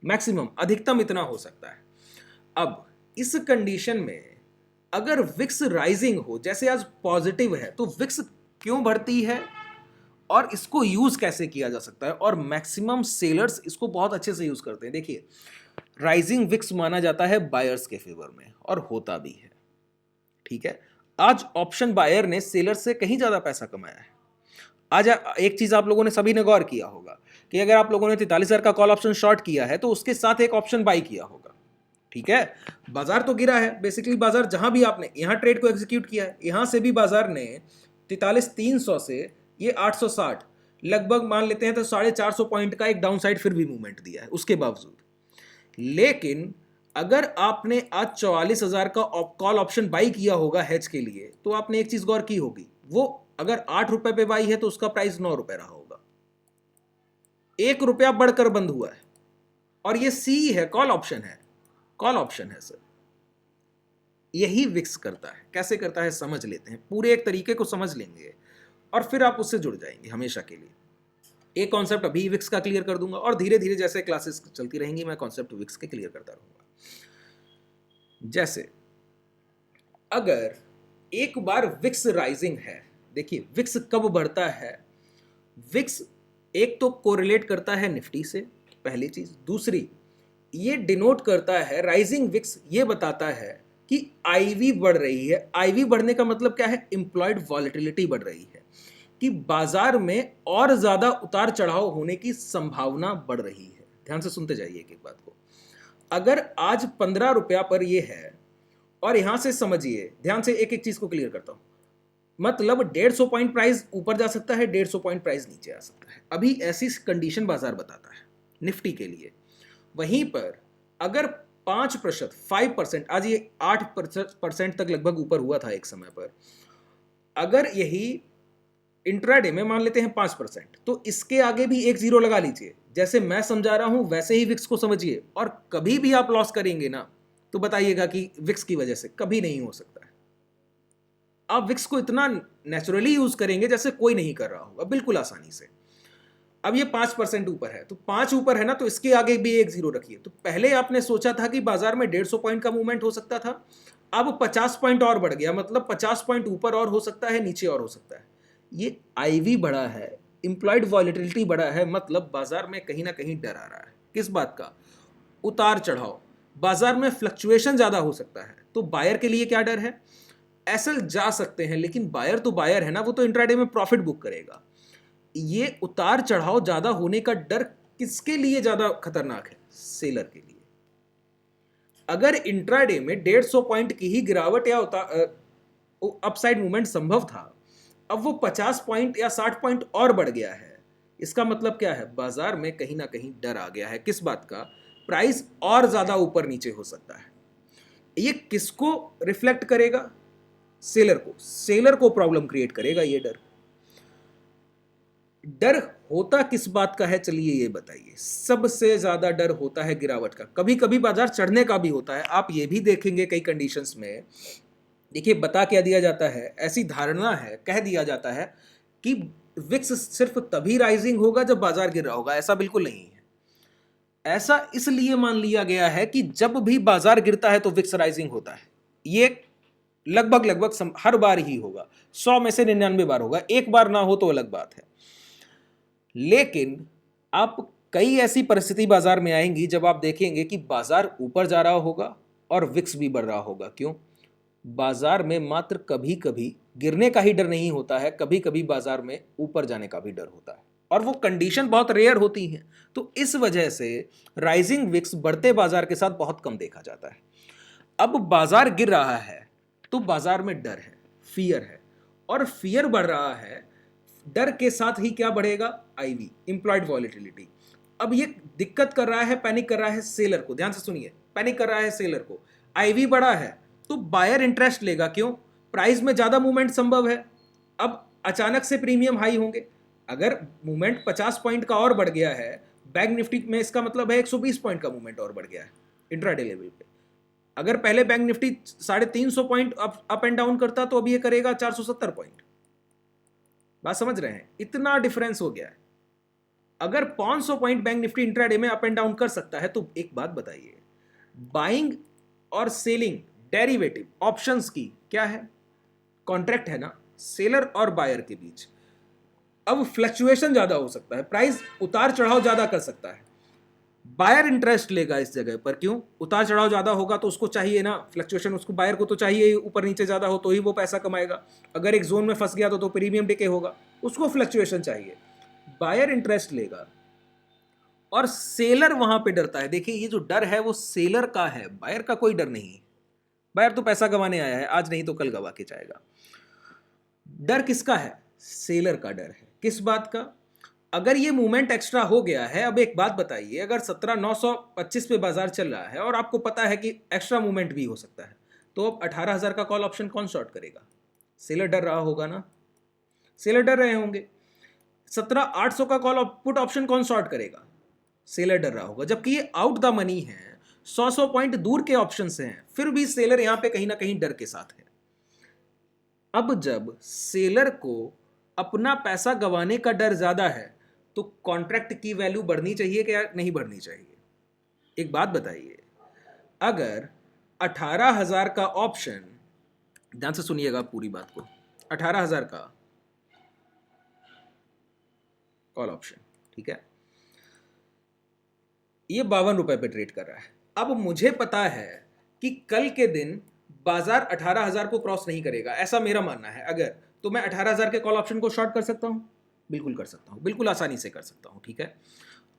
मैक्सिमम, अधिकतम इतना हो सकता है। अब इस कंडीशन में अगर विक्स राइजिंग हो, जैसे आज पॉजिटिव है, तो विक्स क्यों बढ़ती है और इसको यूज कैसे किया जा सकता है, और मैक्सिमम सेलर्स इसको बहुत अच्छे से यूज करते हैं। देखिए राइजिंग विक्स माना जाता है बायर्स के फेवर में, और होता भी है, ठीक है। आज ऑप्शन बायर ने सेलर से कहीं ज्यादा पैसा कमाया है। आज एक चीज आप लोगों ने सभी ने गौर किया होगा कि अगर आप लोगों ने 43,000 का कॉल ऑप्शन शॉर्ट किया है, तो उसके साथ एक ऑप्शन बाई किया होगा, ठीक है। बाजार तो गिरा है, बेसिकली बाजार जहां भी आपने यहां ट्रेड को एग्जीक्यूट किया है, यहां से भी बाजार ने 43,300 से ये 860 लगभग मान लेते हैं, तो 450 पॉइंट का एक डाउन साइड फिर भी मूवमेंट दिया है उसके बावजूद। लेकिन अगर आपने आज 44,000 का कॉल ऑप्शन बाई किया होगा हेज के लिए, तो आपने एक चीज गौर की होगी, वो अगर 8 रुपए पे बाई है तो उसका प्राइस 9 रुपए रहा होगा, 1 रुपया बढ़कर बंद हुआ है। और ये सी है, कॉल ऑप्शन है, कॉल ऑप्शन है सर। यही विक्स करता है। कैसे करता है समझ लेते हैं, पूरे एक तरीके को समझ लेंगे और फिर आप उससे जुड़ जाएंगे हमेशा के लिए। एक कॉन्सेप्ट अभी विक्स का क्लियर कर दूंगा, और धीरे धीरे जैसे क्लासेस चलती रहेंगी मैं कॉन्सेप्ट विक्स के क्लियर करता रहूंगा। जैसे अगर एक बार विक्स राइजिंग है, देखिए विक्स कब बढ़ता है? विक्स एक तो कोरिलेट करता है निफ्टी से, पहली चीज। दूसरी, ये डिनोट करता है, राइजिंग विक्स ये बताता है कि आईवी बढ़ रही है। आईवी बढ़ने का मतलब क्या है? इंप्लॉयड वॉलेटिलिटी बढ़ रही है, कि बाजार में और ज्यादा उतार चढ़ाव होने की संभावना बढ़ रही है। ध्यान से सुनते जाइए एक एक बात को। अगर आज 15 रुपया पर ये है, और यहां से समझिए, ध्यान से एक एक चीज को क्लियर करता हूं, मतलब 150 पॉइंट प्राइस ऊपर जा सकता है, 150 पॉइंट प्राइस नीचे आ सकता है। अभी ऐसी कंडीशन बाजार बताता है निफ्टी के लिए। वहीं पर अगर 5%, 5%, आज ये 8% तक लगभग ऊपर हुआ था एक समय पर, अगर यही इंट्राडे में मान लेते हैं 5%, तो इसके आगे भी एक जीरो लगा लीजिए। जैसे मैं समझा रहा हूं वैसे ही विक्स को समझिए, और कभी भी आप लॉस करेंगे ना तो बताइएगा कि विक्स की वजह से, कभी नहीं हो सकता है। आप विक्स को इतना नेचुरली यूज करेंगे जैसे कोई नहीं कर रहा होगा, बिल्कुल आसानी से। अब ये 5% ऊपर है, तो 5 ऊपर है ना, तो इसके आगे भी एक जीरो रखिए। तो पहले आपने सोचा था कि बाजार में 150 पॉइंट का मूवमेंट हो सकता था, अब 50 पॉइंट और बढ़ गया, मतलब 50 पॉइंट ऊपर और हो सकता है, नीचे और हो सकता है। ये आईवी बढ़ा है, इम्प्लॉयड वॉलेटिलिटी बढ़ा है, मतलब बाजार में कहीं ना कहीं डर आ रहा है। किस बात का? उतार चढ़ाव, बाजार में फ्लक्चुएशन ज्यादा हो सकता है। तो बायर के लिए क्या डर है? एसएल जा सकते हैं, लेकिन बायर तो बायर है ना, वो तो इंट्राडे में प्रॉफिट बुक करेगा। ये उतार चढ़ाव ज्यादा होने का डर किसके लिए ज्यादा खतरनाक है? सेलर के लिए। अगर इंट्राडे में 150 पॉइंट की ही गिरावट या अपसाइड मूवमेंट संभव था, अब वो 50 पॉइंट या 60 पॉइंट और बढ़ गया है। इसका मतलब क्या है? बाजार में कहीं ना कहीं डर आ गया है। किस बात का? प्राइस और ज्यादा ऊपर नीचे हो सकता है। ये किसको रिफ्लेक्ट करेगा? सेलर को। सेलर को प्रॉब्लम क्रिएट करेगा ये डर। डर होता किस बात का है? चलिए ये बताइए। सबसे ज्यादा डर होता है गिरावट का। कभी कभी बाजार चढ़ने का भी होता है। आप ये भी देखेंगे कई कंडीशंस में, देखिए बता क्या दिया जाता है, ऐसी धारणा है, कह दिया जाता है कि विक्स सिर्फ तभी राइजिंग होगा जब बाजार गिर रहा होगा। ऐसा बिल्कुल नहीं है। ऐसा इसलिए मान लिया गया है कि जब भी बाजार गिरता है तो विक्स राइजिंग होता है। ये लगभग हर बार ही होगा, 100 में से 99 बार होगा। एक बार ना हो तो अलग बात है। लेकिन आप कई ऐसी परिस्थिति बाजार में आएंगी जब आप देखेंगे कि बाजार ऊपर जा रहा होगा और विक्स भी बढ़ रहा होगा। क्यों? बाजार में मात्र कभी कभी गिरने का ही डर नहीं होता है, कभी कभी बाजार में ऊपर जाने का भी डर होता है, और वो कंडीशन बहुत रेयर होती हैं। तो इस वजह से राइजिंग विक्स बढ़ते बाजार के साथ बहुत कम देखा जाता है। अब बाजार गिर रहा है तो बाजार में डर है, फियर है, और फियर बढ़ रहा है। डर के साथ ही क्या बढ़ेगा? IV, implied volatility. अब ये दिक्कत कर रहा है, पैनिक कर रहा है सेलर को। ध्यान से सुनिए, पैनिक कर रहा है सेलर को। आईवी बढ़ा है तो बायर इंटरेस्ट लेगा। क्यों? प्राइस में ज्यादा मूवमेंट संभव है। अब अचानक से प्रीमियम हाई होंगे। अगर मूवमेंट 50 पॉइंट का और बढ़ गया है बैंक निफ्टी में, इसका मतलब है 120 पॉइंट का मूवमेंट और बढ़ गया है इंट्राडे लेवल पे। अगर पहले bank Nifty 350 point up and down करता तो अभी ये करेगा 470 पॉइंट। बात समझ रहे हैं? इतना डिफरेंस हो गया है। अगर 500 पॉइंट बैंक निफ्टी इंट्राडे में अप एंड डाउन कर सकता है, तो एक बात बताइए, बाइंग और सेलिंग डेरिवेटिव ऑप्शंस की क्या है? कॉन्ट्रैक्ट है ना, सेलर और बायर के बीच। अब फ्लक्चुएशन ज्यादा हो सकता है, प्राइस उतार चढ़ाव ज्यादा कर सकता है। बायर इंटरेस्ट लेगा इस जगह पर। क्यों? उतार चढ़ाव ज्यादा होगा तो उसको चाहिए ना फ्लक्चुएशन, उसको बायर को तो चाहिए ऊपर नीचे ज्यादा हो तो ही वो पैसा कमाएगा। अगर एक जोन में फंस गया तो प्रीमियम डिके होगा, उसको फ्लक्चुएशन चाहिए। बायर इंटरेस्ट लेगा और सेलर वहां पे डरता है। देखिए ये जो डर है वो सेलर का है, बायर का कोई डर नहीं है। बायर तो पैसा कमाने आया है, आज नहीं तो कल गवा के जाएगा। डर किसका है? सेलर का डर है। किस बात का? अगर ये मूवमेंट एक्स्ट्रा हो गया है, अब एक बात बताइए, अगर 17,925 पे बाजार चल रहा है और आपको पता है कि एक्स्ट्रा मूवमेंट भी हो सकता है, तो अब 18,000 का कॉल ऑप्शन कौन शॉर्ट करेगा? सेलर डर रहा होगा ना, सेलर डर रहे होंगे। 17,800 का कॉल पुट ऑप्शन कौन शॉर्ट करेगा? सेलर डर रहा होगा। जबकि ये आउट द मनी है, 100 पॉइंट दूर के ऑप्शन से हैं, फिर भी सेलर यहां पे कहीं ना कहीं डर के साथ है। अब जब सेलर को अपना पैसा गंवाने का डर ज्यादा है तो कॉन्ट्रैक्ट की वैल्यू बढ़नी चाहिए क्या नहीं बढ़नी चाहिए? एक बात बताइए, अगर 18,000 का ऑप्शन, ध्यान से सुनिएगा पूरी बात को, 18,000 का कॉल ऑप्शन, ठीक है, ये 52 रुपए पे ट्रेड कर रहा है। अब मुझे पता है कि कल के दिन बाजार 18,000 को क्रॉस नहीं करेगा, ऐसा मेरा मानना है। अगर तो मैं 18,000 के कॉल ऑप्शन को शॉर्ट कर सकता हूं? बिल्कुल कर सकता हूं, बिल्कुल आसानी से कर सकता हूं, ठीक है।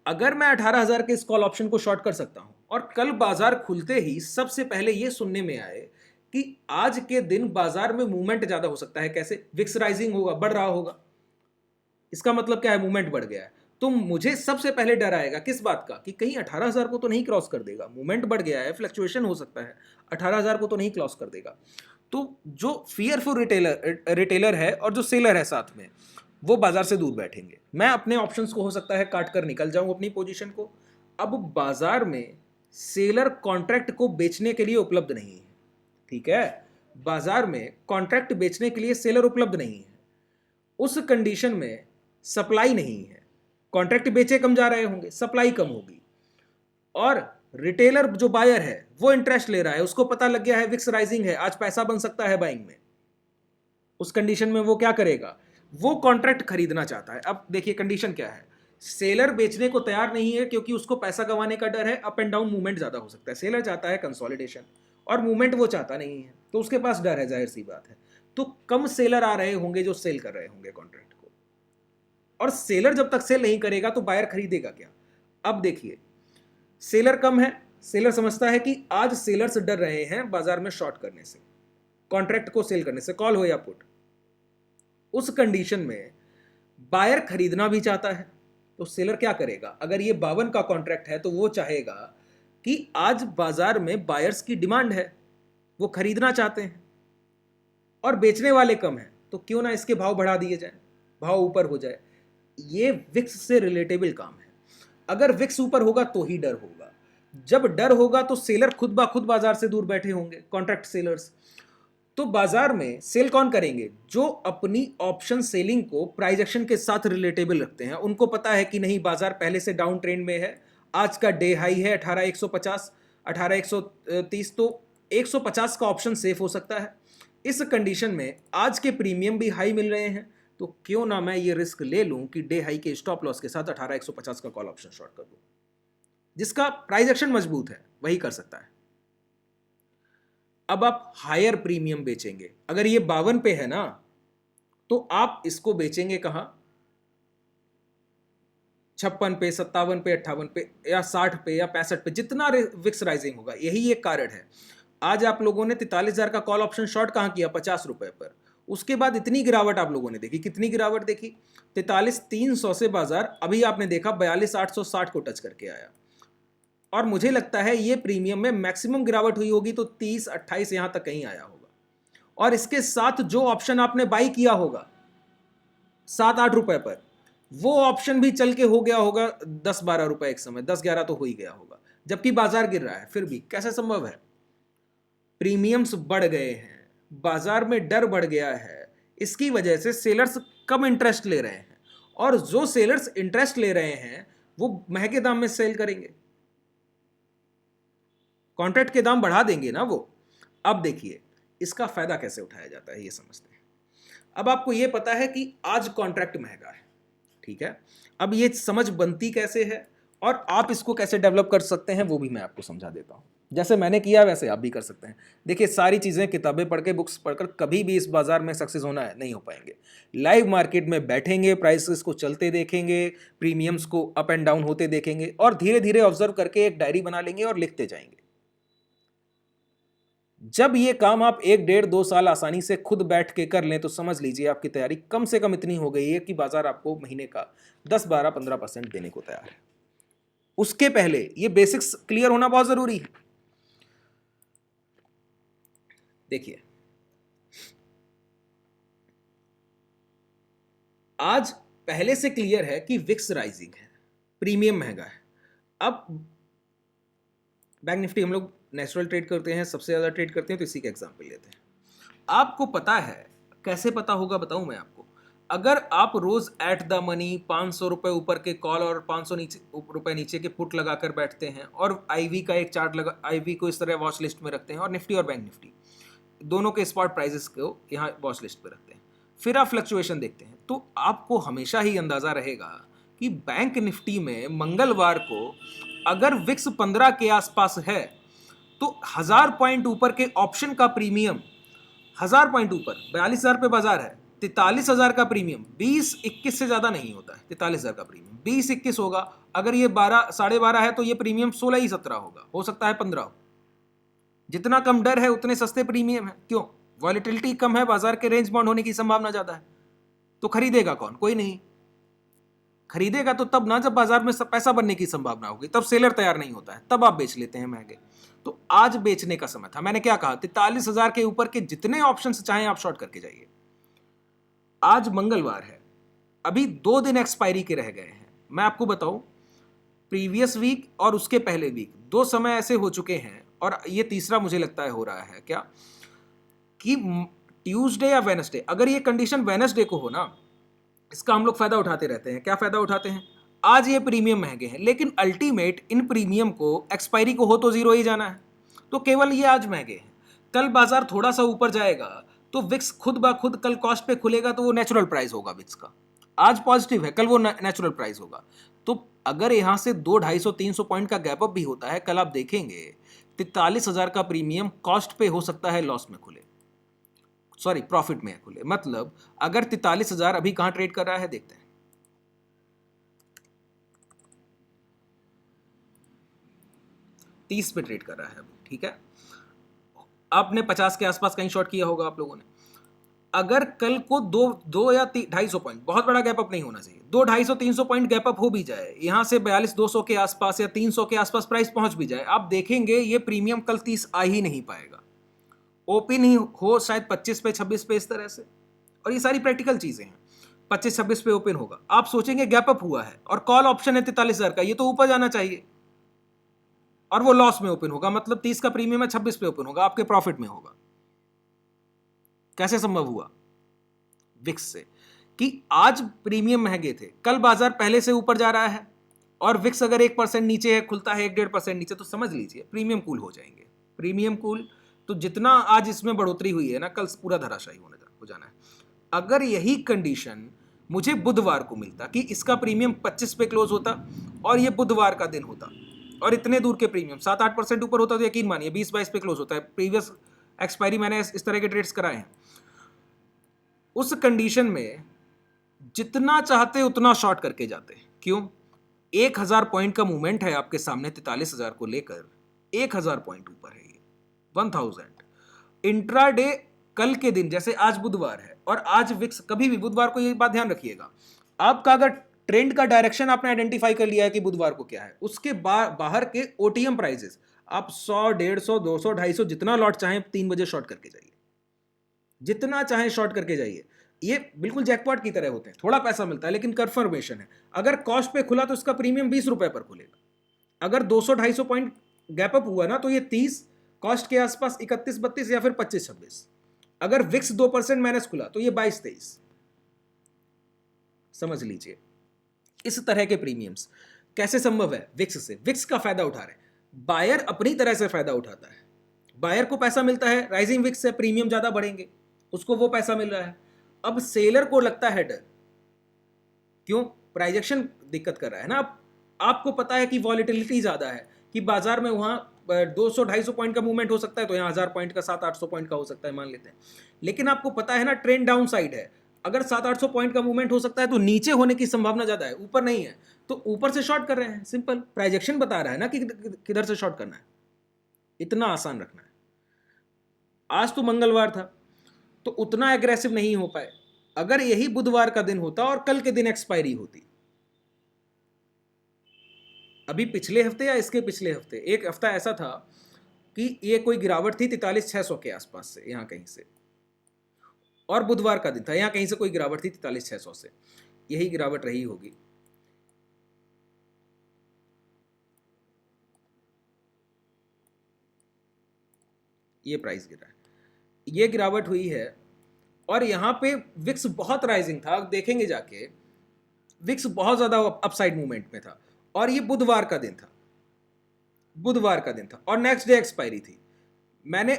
अगर मैं 18,000 के इस कॉल ऑप्शन को शॉर्ट कर सकता हूं और कल बाजार खुलते ही सबसे पहले यह सुनने में आए कि आज के दिन बाजार में मूवमेंट ज्यादा हो सकता है, कैसे? विक्स राइजिंग होगा, बढ़ रहा होगा, इसका मतलब क्या है? मूवमेंट बढ़ गया है। तो मुझे सबसे पहले डर आएगा किस बात का? कि कहीं 18,000 को तो नहीं क्रॉस कर देगा, मूवमेंट बढ़ गया है, फ्लक्चुएशन हो सकता है, 18,000 को तो नहीं क्रॉस कर देगा। तो जो फियरफुल रिटेलर है और जो सेलर है साथ में, वो बाजार से दूर बैठेंगे, मैं अपने ऑप्शंस को हो सकता है काट कर निकल जाऊं अपनी पोजीशन को। अब बाजार में सेलर कॉन्ट्रैक्ट को बेचने के लिए उपलब्ध नहीं है, ठीक है, बाजार में कॉन्ट्रैक्ट बेचने के लिए सेलर उपलब्ध नहीं है। उस कंडीशन में सप्लाई नहीं है, कॉन्ट्रैक्ट बेचे कम जा रहे होंगे, सप्लाई कम होगी, और रिटेलर जो बायर है वो इंटरेस्ट ले रहा है, उसको पता लग गया है विक्स राइजिंग है, आज पैसा बन सकता है बाइंग में। उस कंडीशन में वो क्या करेगा, वो कॉन्ट्रैक्ट खरीदना चाहता है। अब देखिए कंडीशन क्या है, सेलर बेचने को तैयार नहीं है क्योंकि उसको पैसा गंवाने का डर है, अप एंड डाउन मूवमेंट ज्यादा हो सकता है। सेलर चाहता है कंसोलिडेशन और मूवमेंट वो चाहता नहीं है, तो उसके पास डर है, जाहिर सी बात है। तो कम सेलर आ रहे होंगे जो सेल कर रहे होंगे कॉन्ट्रैक्ट को, और सेलर जब तक सेल नहीं करेगा तो बायर खरीदेगा क्या। अब देखिए सेलर कम है, सेलर समझता है कि आज सेलर्स डर रहे हैं बाजार में शॉर्ट करने से, कॉन्ट्रैक्ट को सेल करने से, कॉल हो या पुट। उस कंडीशन में बायर खरीदना भी चाहता है, तो सेलर क्या करेगा, अगर ये 52 का कॉन्ट्रैक्ट है तो वो चाहेगा कि आज बाजार में बायर्स की डिमांड है, वो खरीदना चाहते हैं, और बेचने वाले कम हैं, तो क्यों ना इसके भाव बढ़ा दिए जाए, भाव ऊपर हो जाए। ये विक्स से रिलेटेबल काम है। अगर विक्स ऊपर होगा तो ही डर होगा, जब डर होगा तो सेलर खुद ब खुद बाजार से दूर बैठे होंगे, कॉन्ट्रैक्ट सेलर्स। तो बाजार में सेल कौन करेंगे, जो अपनी ऑप्शन सेलिंग को प्राइस एक्शन के साथ रिलेटेबल रखते हैं। उनको पता है कि नहीं बाजार पहले से डाउन ट्रेंड में है, आज का डे हाई है 18,150 18,130, तो 150 का ऑप्शन सेफ हो सकता है। इस कंडीशन में आज के प्रीमियम भी हाई मिल रहे हैं, तो क्यों ना मैं ये रिस्क ले लूं कि डे हाई के स्टॉप लॉस के साथ 18,150 का कॉल ऑप्शन शॉर्ट कर दूं। जिसका प्राइस एक्शन मजबूत है वही कर सकता है। अब आप हायर प्रीमियम बेचेंगे, अगर ये 52 पे है ना, तो आप इसको बेचेंगे कहां, 56 पे, 57 पे, 58 पे, या 60 पे, या 65 पे, जितना विक्स राइजिंग होगा। यही एक कारण है, आज आप लोगों ने 43,000 का कॉल ऑप्शन शॉर्ट कहां किया, 50 रुपए पर। उसके बाद इतनी गिरावट आप लोगों ने देखी, कितनी गिरावट देखी, 43,300 से बाजार अभी आपने देखा 42,860 को टच करके आया। और मुझे लगता है ये प्रीमियम में मैक्सिमम गिरावट हुई होगी तो 30-28 यहां तक कहीं आया होगा। और इसके साथ जो ऑप्शन आपने बाई किया होगा 7-8 रुपए पर, वो ऑप्शन भी चल के हो गया होगा 10-12 रुपए, एक समय 10-11 तो हो ही गया होगा, जबकि बाजार गिर रहा है। फिर भी कैसे संभव है, प्रीमियम्स बढ़ गए हैं, बाजार में डर बढ़ गया है, इसकी वजह से सेलर्स कम इंटरेस्ट ले रहे हैं, और जो सेलर्स इंटरेस्ट ले रहे हैं वो महंगे दाम में सेल करेंगे, कॉन्ट्रैक्ट के दाम बढ़ा देंगे ना वो। अब देखिए इसका फायदा कैसे उठाया जाता है ये समझते हैं। अब आपको ये पता है कि आज कॉन्ट्रैक्ट महंगा है, ठीक है, अब ये समझ बनती कैसे है और आप इसको कैसे डेवलप कर सकते हैं वो भी मैं आपको समझा देता हूं। जैसे मैंने किया वैसे आप भी कर सकते हैं। देखिए सारी चीज़ें किताबें पढ़ के, बुक्स पढ़कर कभी भी इस बाजार में सक्सेस होना है नहीं हो पाएंगे। लाइव मार्केट में बैठेंगे, प्राइसेस को चलते देखेंगे, प्रीमियम्स को अप एंड डाउन होते देखेंगे, और धीरे धीरे ऑब्जर्व करके एक डायरी बना लेंगे और लिखते जाएंगे। जब ये काम आप 1-1.5-2 साल आसानी से खुद बैठ के कर लें तो समझ लीजिए आपकी तैयारी कम से कम इतनी हो गई है कि बाजार आपको महीने का 10-12-15% देने को तैयार है। उसके पहले ये बेसिक्स क्लियर होना बहुत जरूरी है। देखिए आज पहले से क्लियर है कि विक्स राइजिंग है, प्रीमियम महंगा है। अब बैंक निफ्टी हम लोग नेचुरल ट्रेड करते हैं, सबसे ज्यादा ट्रेड करते हैं, तो इसी का एग्जांपल लेते हैं। आपको पता है, कैसे पता होगा बताऊं मैं आपको, अगर आप रोज एट द मनी 500 रुपए ऊपर के कॉल और 500 रुपए नीचे के पुट लगाकर बैठते हैं, और आईवी का एक चार्ट लगा, आईवी को इस तरह वॉच लिस्ट में रखते हैं, और निफ्टी और बैंक निफ्टी दोनों के स्पॉट प्राइसेस को यहाँ वॉच लिस्ट पे रखते हैं, फिर आप फ्लक्चुएशन देखते हैं, तो आपको हमेशा ही अंदाजा रहेगा कि बैंक निफ्टी में मंगलवार को अगर विक्स 15 के आसपास है तो 1000 पॉइंट ऊपर के ऑप्शन का प्रीमियम, 1000 पॉइंट ऊपर 42,000 पे बाजार है, 43,000 का प्रीमियम 20-21 से ज्यादा नहीं होता है। 43,000 का प्रीमियम 20-21 होगा, अगर ये 12-12.5 है तो ये प्रीमियम 16-17 होगा, हो सकता है 15 हो। जितना कम डर है उतने सस्ते प्रीमियम है। क्यों? वॉलेटिलिटी कम है, बाजार के रेंज बाउंड होने की संभावना ज्यादा है। तो खरीदेगा कौन? कोई नहीं खरीदेगा तो तब ना जब बाजार में पैसा बनने की संभावना होगी, तब सेलर तैयार नहीं होता है, तब आप बेच लेते हैं महंगे। तो आज बेचने का समय था। मैंने क्या कहा, 43,000 के ऊपर के जितने ऑप्शन चाहें आप शॉर्ट करके जाइए। आज मंगलवार है, अभी 2 दिन एक्सपायरी के रह गए हैं। मैं आपको बताऊं, प्रीवियस वीक और उसके पहले वीक 2 समय ऐसे हो चुके हैं, और ये तीसरा मुझे लगता है हो रहा है क्या, कि ट्यूसडे या वेनसडे, अगर ये कंडीशन वेनसडे को हो ना, इसका हम लोग फायदा उठाते रहते हैं। क्या फायदा उठाते हैं? आज ये प्रीमियम महंगे हैं, लेकिन अल्टीमेट इन प्रीमियम को एक्सपायरी को हो तो जीरो ही जाना है, तो केवल ये आज महंगे हैं। कल बाजार थोड़ा सा ऊपर जाएगा तो विक्स खुद ब खुद कल कॉस्ट पे खुलेगा, तो वो नेचुरल प्राइस होगा विक्स का। आज पॉजिटिव है, कल वो नेचुरल प्राइस होगा। तो अगर यहां से 200-250-300 पॉइंट का गैप अप भी होता है, कल आप देखेंगे 43,000 का प्रीमियम कॉस्ट पे हो सकता है लॉस में खुले, सॉरी प्रॉफिट में खुले। मतलब अगर 43,000 अभी कहां ट्रेड कर रहा है, देखते हैं। 30 पे ट्रेड कर रहा है अभी, ठीक है। आपने 50 के आसपास कहीं शॉर्ट किया होगा आप लोगों ने। अगर कल को 2 या 250 पॉइंट, बहुत बड़ा गैप अप नहीं होना चाहिए, 200-250-300 पॉइंट गैप अप हो भी जाए, यहां से 42,200 के आसपास या 300 के आसपास प्राइस पहुंच भी जाए, आप देखेंगे ये प्रीमियम कल 30 आ ही नहीं पाएगा। ओपन ही हो शायद 25 पे, 26 पे, इस तरह से। और ये सारी प्रैक्टिकल चीजें हैं। 25-26 पे ओपन होगा, आप सोचेंगे गैप अप हुआ है और कॉल ऑप्शन है 43,000 का, ये तो ऊपर जाना चाहिए, और वो लॉस में ओपन होगा। मतलब 30 का प्रीमियम है, 26 पे ओपन होगा, आपके प्रॉफिट में होगा। कैसे संभव हुआ? विक्स से, कि आज प्रीमियम महंगे थे, कल बाजार पहले से ऊपर जा रहा है, और विक्स अगर 1% नीचे है, खुलता है 1-1.5% नीचे, तो समझ लीजिए प्रीमियम कूल हो जाएंगे। प्रीमियम कूल तो जितना आज इसमें बढ़ोतरी हुई है ना, कल पूरा धराशायी हो जाना है। अगर यही कंडीशन मुझे बुधवार को मिलता कि इसका प्रीमियम 25 पे क्लोज होता और ये बुधवार का दिन होता, और इतने दूर के प्रीमियम 7-8% ऊपर होता, तो यकीन मानिए 20-22 पे क्लोज होता है। प्रीवियस एक्सपायरी मैंने इस तरह के ट्रेड्स कराए हैं। उस कंडीशन में जितना चाहते उतना शॉर्ट करके जाते। क्यों? 1,000 पॉइंट का मूवमेंट है आपके सामने, 43,000 को लेकर 1,000 पॉइंट ऊपर है ये, 1000 इंट्राडे। कल के दिन जैसे आज बुधवार है, और आज विक्स, कभी भी बुधवार को ये बात ध्यान रखिएगा, आपका अगर ट्रेंड का डायरेक्शन आपने आइडेंटिफाई कर लिया है कि बुधवार को क्या है, उसके बाहर के ओटीएम प्राइसेस आप 100, 150, 200, 250 जितना लॉट चाहें 3 बजे शॉर्ट करके जाइए, जितना चाहें शॉर्ट करके जाइए। ये बिल्कुल जैकपॉट की तरह होते हैं, थोड़ा पैसा मिलता है लेकिन कंफर्मेशन है। अगर कॉस्ट पे खुला तो इसका प्रीमियम 20 रुपए पर खुलेगा। अगर 200-250 पॉइंट गैप अप हुआ ना, तो ये 30, कॉस्ट के आसपास 31-32 या फिर 25-26। अगर विक्स 2% माइनस खुला तो ये 22-23। समझ लीजिए इस तरह के प्रीमियम्स कैसे संभव है? विक्स से। विक्स का फायदा उठा रहे हैं, बायर अपनी तरह से फायदा उठाता है। बायर को पैसा मिलता है, राइजिंग विक्स से प्रीमियम ज्यादा बढ़ेंगे, उसको वो पैसा मिल रहा है। अब सेलर को लगता है डर, क्यों? प्राइजेक्शन दिक्कत कर रहा है ना। आपको पता है कि वॉलेटिलिटी ज्यादा है, कि बाजार में वहां 200-250 पॉइंट का मूवमेंट हो सकता है, तो यहाँ 1000 पॉइंट का, 700-800 पॉइंट का हो सकता है, मान लेते हैं। लेकिन आपको पता है ना ट्रेंड डाउन साइड है, अगर 700-800 पॉइंट का मूवमेंट हो सकता है तो नीचे होने की संभावना ज्यादा है, ऊपर नहीं है। तो ऊपर से शॉर्ट कर रहे हैं, सिंपल प्राइजेक्शन बता रहा है ना कि किधर से शॉर्ट करना है। इतना आसान रखना है। आज तो मंगलवार था तो उतना एग्रेसिव नहीं हो पाए। अगर यही बुधवार का दिन होता और कल के दिन एक्सपायरी होती, अभी पिछले हफ्ते या इसके पिछले हफ्ते एक हफ्ता ऐसा था कि ये कोई गिरावट थी 43,600 के आसपास से, यहां कहीं से, और बुधवार का दिन था, यहां कहीं से कोई गिरावट थी 43,600 से, यही गिरावट रही होगी। ये प्राइस गिरा है, ये गिरावट हुई है, और यहां पे विक्स बहुत राइजिंग था, देखेंगे जाके विक्स बहुत ज्यादा अपसाइड मूवमेंट में था, और ये बुधवार का दिन था, बुधवार का दिन था, और नेक्स्ट डे एक्सपायरी थी। मैंने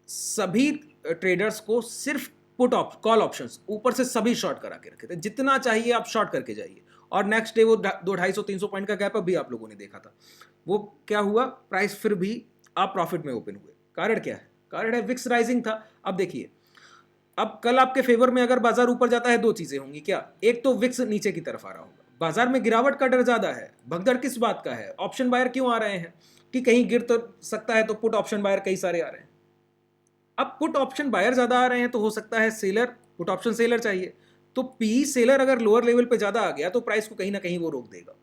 सभी ट्रेडर्स को सिर्फ पुट कॉल ऑप्शंस ऊपर से सभी शॉर्ट करा के रखे थे, जितना चाहिए आप शॉर्ट करके जाइए। और नेक्स्ट डे वो 200-250-300 पॉइंट का गैप अप भी आप लोगों ने देखा था। वो क्या हुआ? प्राइस फिर भी आप प्रॉफिट में ओपन हुए। कारण क्या है? कारण है विक्स राइजिंग था। अब देखिए, अब कल आपके फेवर में अगर बाजार ऊपर जाता है, दो चीजें होंगी क्या? एक तो विक्स नीचे की तरफ आ रहा होगा, बाजार में गिरावट का डर ज्यादा है। भगदड़ किस बात का है? ऑप्शन बायर क्यों आ रहे हैं? कि कहीं गिर तो सकता है, तो पुट ऑप्शन बायर कई सारे आ रहे हैं। अब पुट ऑप्शन बायर ज्यादा आ रहे हैं तो हो सकता है सेलर, पुट ऑप्शन सेलर चाहिए, तो पी सेलर अगर लोअर लेवल पे ज्यादा आ गया तो प्राइस को कहीं ना कहीं वो रोक देगा,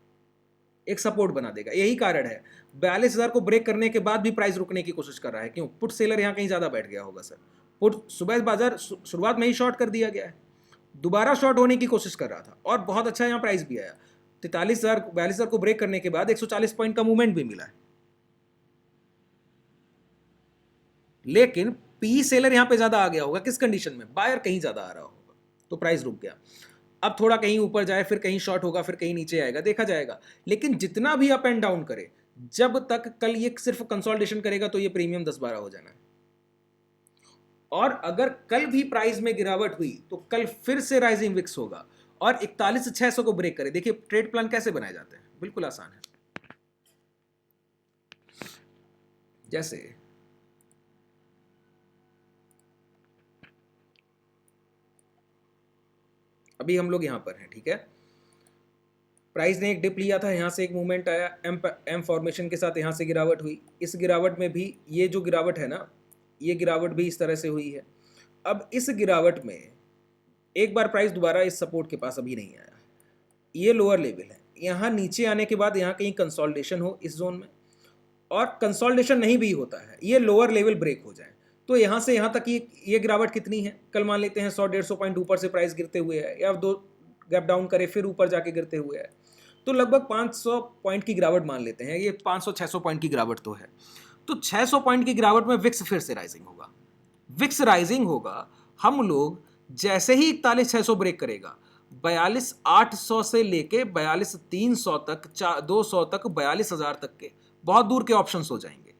एक सपोर्ट बना देगा। यही कारण है 42,000 को ब्रेक करने के बाद भी प्राइस रुकने की कोशिश कर रहा है। क्यों? पुट सेलर यहां कहीं ज्यादा बैठ गया होगा सर। पुट सुबह बाजार शुरुआत में ही शॉर्ट कर दिया गया है, दोबारा शॉर्ट होने की कोशिश कर रहा था और बहुत अच्छा यहाँ प्राइस भी आया। 43,000 को ब्रेक करने के बाद 140 पॉइंट का मूवमेंट भी मिला है, लेकिन पी सेलर यहां पे ज्यादा आ गया होगा। किस कंडीशन में? बायर कहीं ज्यादा आ रहा होगा, तो प्राइस रुक गया। अब थोड़ा कहीं ऊपर जाए, फिर कहीं शॉर्ट होगा, फिर कहीं नीचे आएगा, देखा जाएगा। लेकिन जितना भी अप एंड डाउन करे, जब तक कल ये सिर्फ कंसोलिडेशन करेगा तो ये प्रीमियम 10-12 हो जाना है। और अगर कल भी प्राइस में गिरावट हुई तो कल फिर से राइजिंग विक्स होगा और 41,600 को ब्रेक करे। देखिए ट्रेड प्लान कैसे बनाए जाते हैं, बिल्कुल आसान है। जैसे अभी हम लोग यहां पर हैं, ठीक है, प्राइस ने एक डिप लिया था, यहां से एक मूवमेंट आया, एम फॉर्मेशन के साथ यहां से गिरावट हुई। इस गिरावट में भी ये जो गिरावट है ना, ये गिरावट भी इस तरह से हुई है। अब इस गिरावट में एक बार प्राइस दोबारा इस सपोर्ट के पास अभी नहीं आया, ये लोअर लेवल है। यहाँ नीचे आने के बाद यहाँ कहीं कंसोलिडेशन हो इस जोन में, और कंसोलिडेशन नहीं भी होता है, ये लोअर लेवल ब्रेक हो जाए, तो यहाँ से यहाँ तक ये गिरावट कितनी है? कल मान लेते हैं 100-150 पॉइंट ऊपर से प्राइस गिरते हुए है, या 2 गैप डाउन करे फिर ऊपर जाके गिरते हुए है, तो लगभग 500 पॉइंट की गिरावट मान लेते हैं। ये 500-600 पॉइंट की गिरावट तो है। तो 600 पॉइंट की गिरावट में विक्स फिर से राइजिंग होगा। विक्स राइजिंग होगा, हम लोग जैसे ही 41,600 ब्रेक करेगा, 42,800 से लेके 42,300 तक, 200 तक, 42,000 तक के बहुत दूर के ऑप्शंस हो जाएंगे।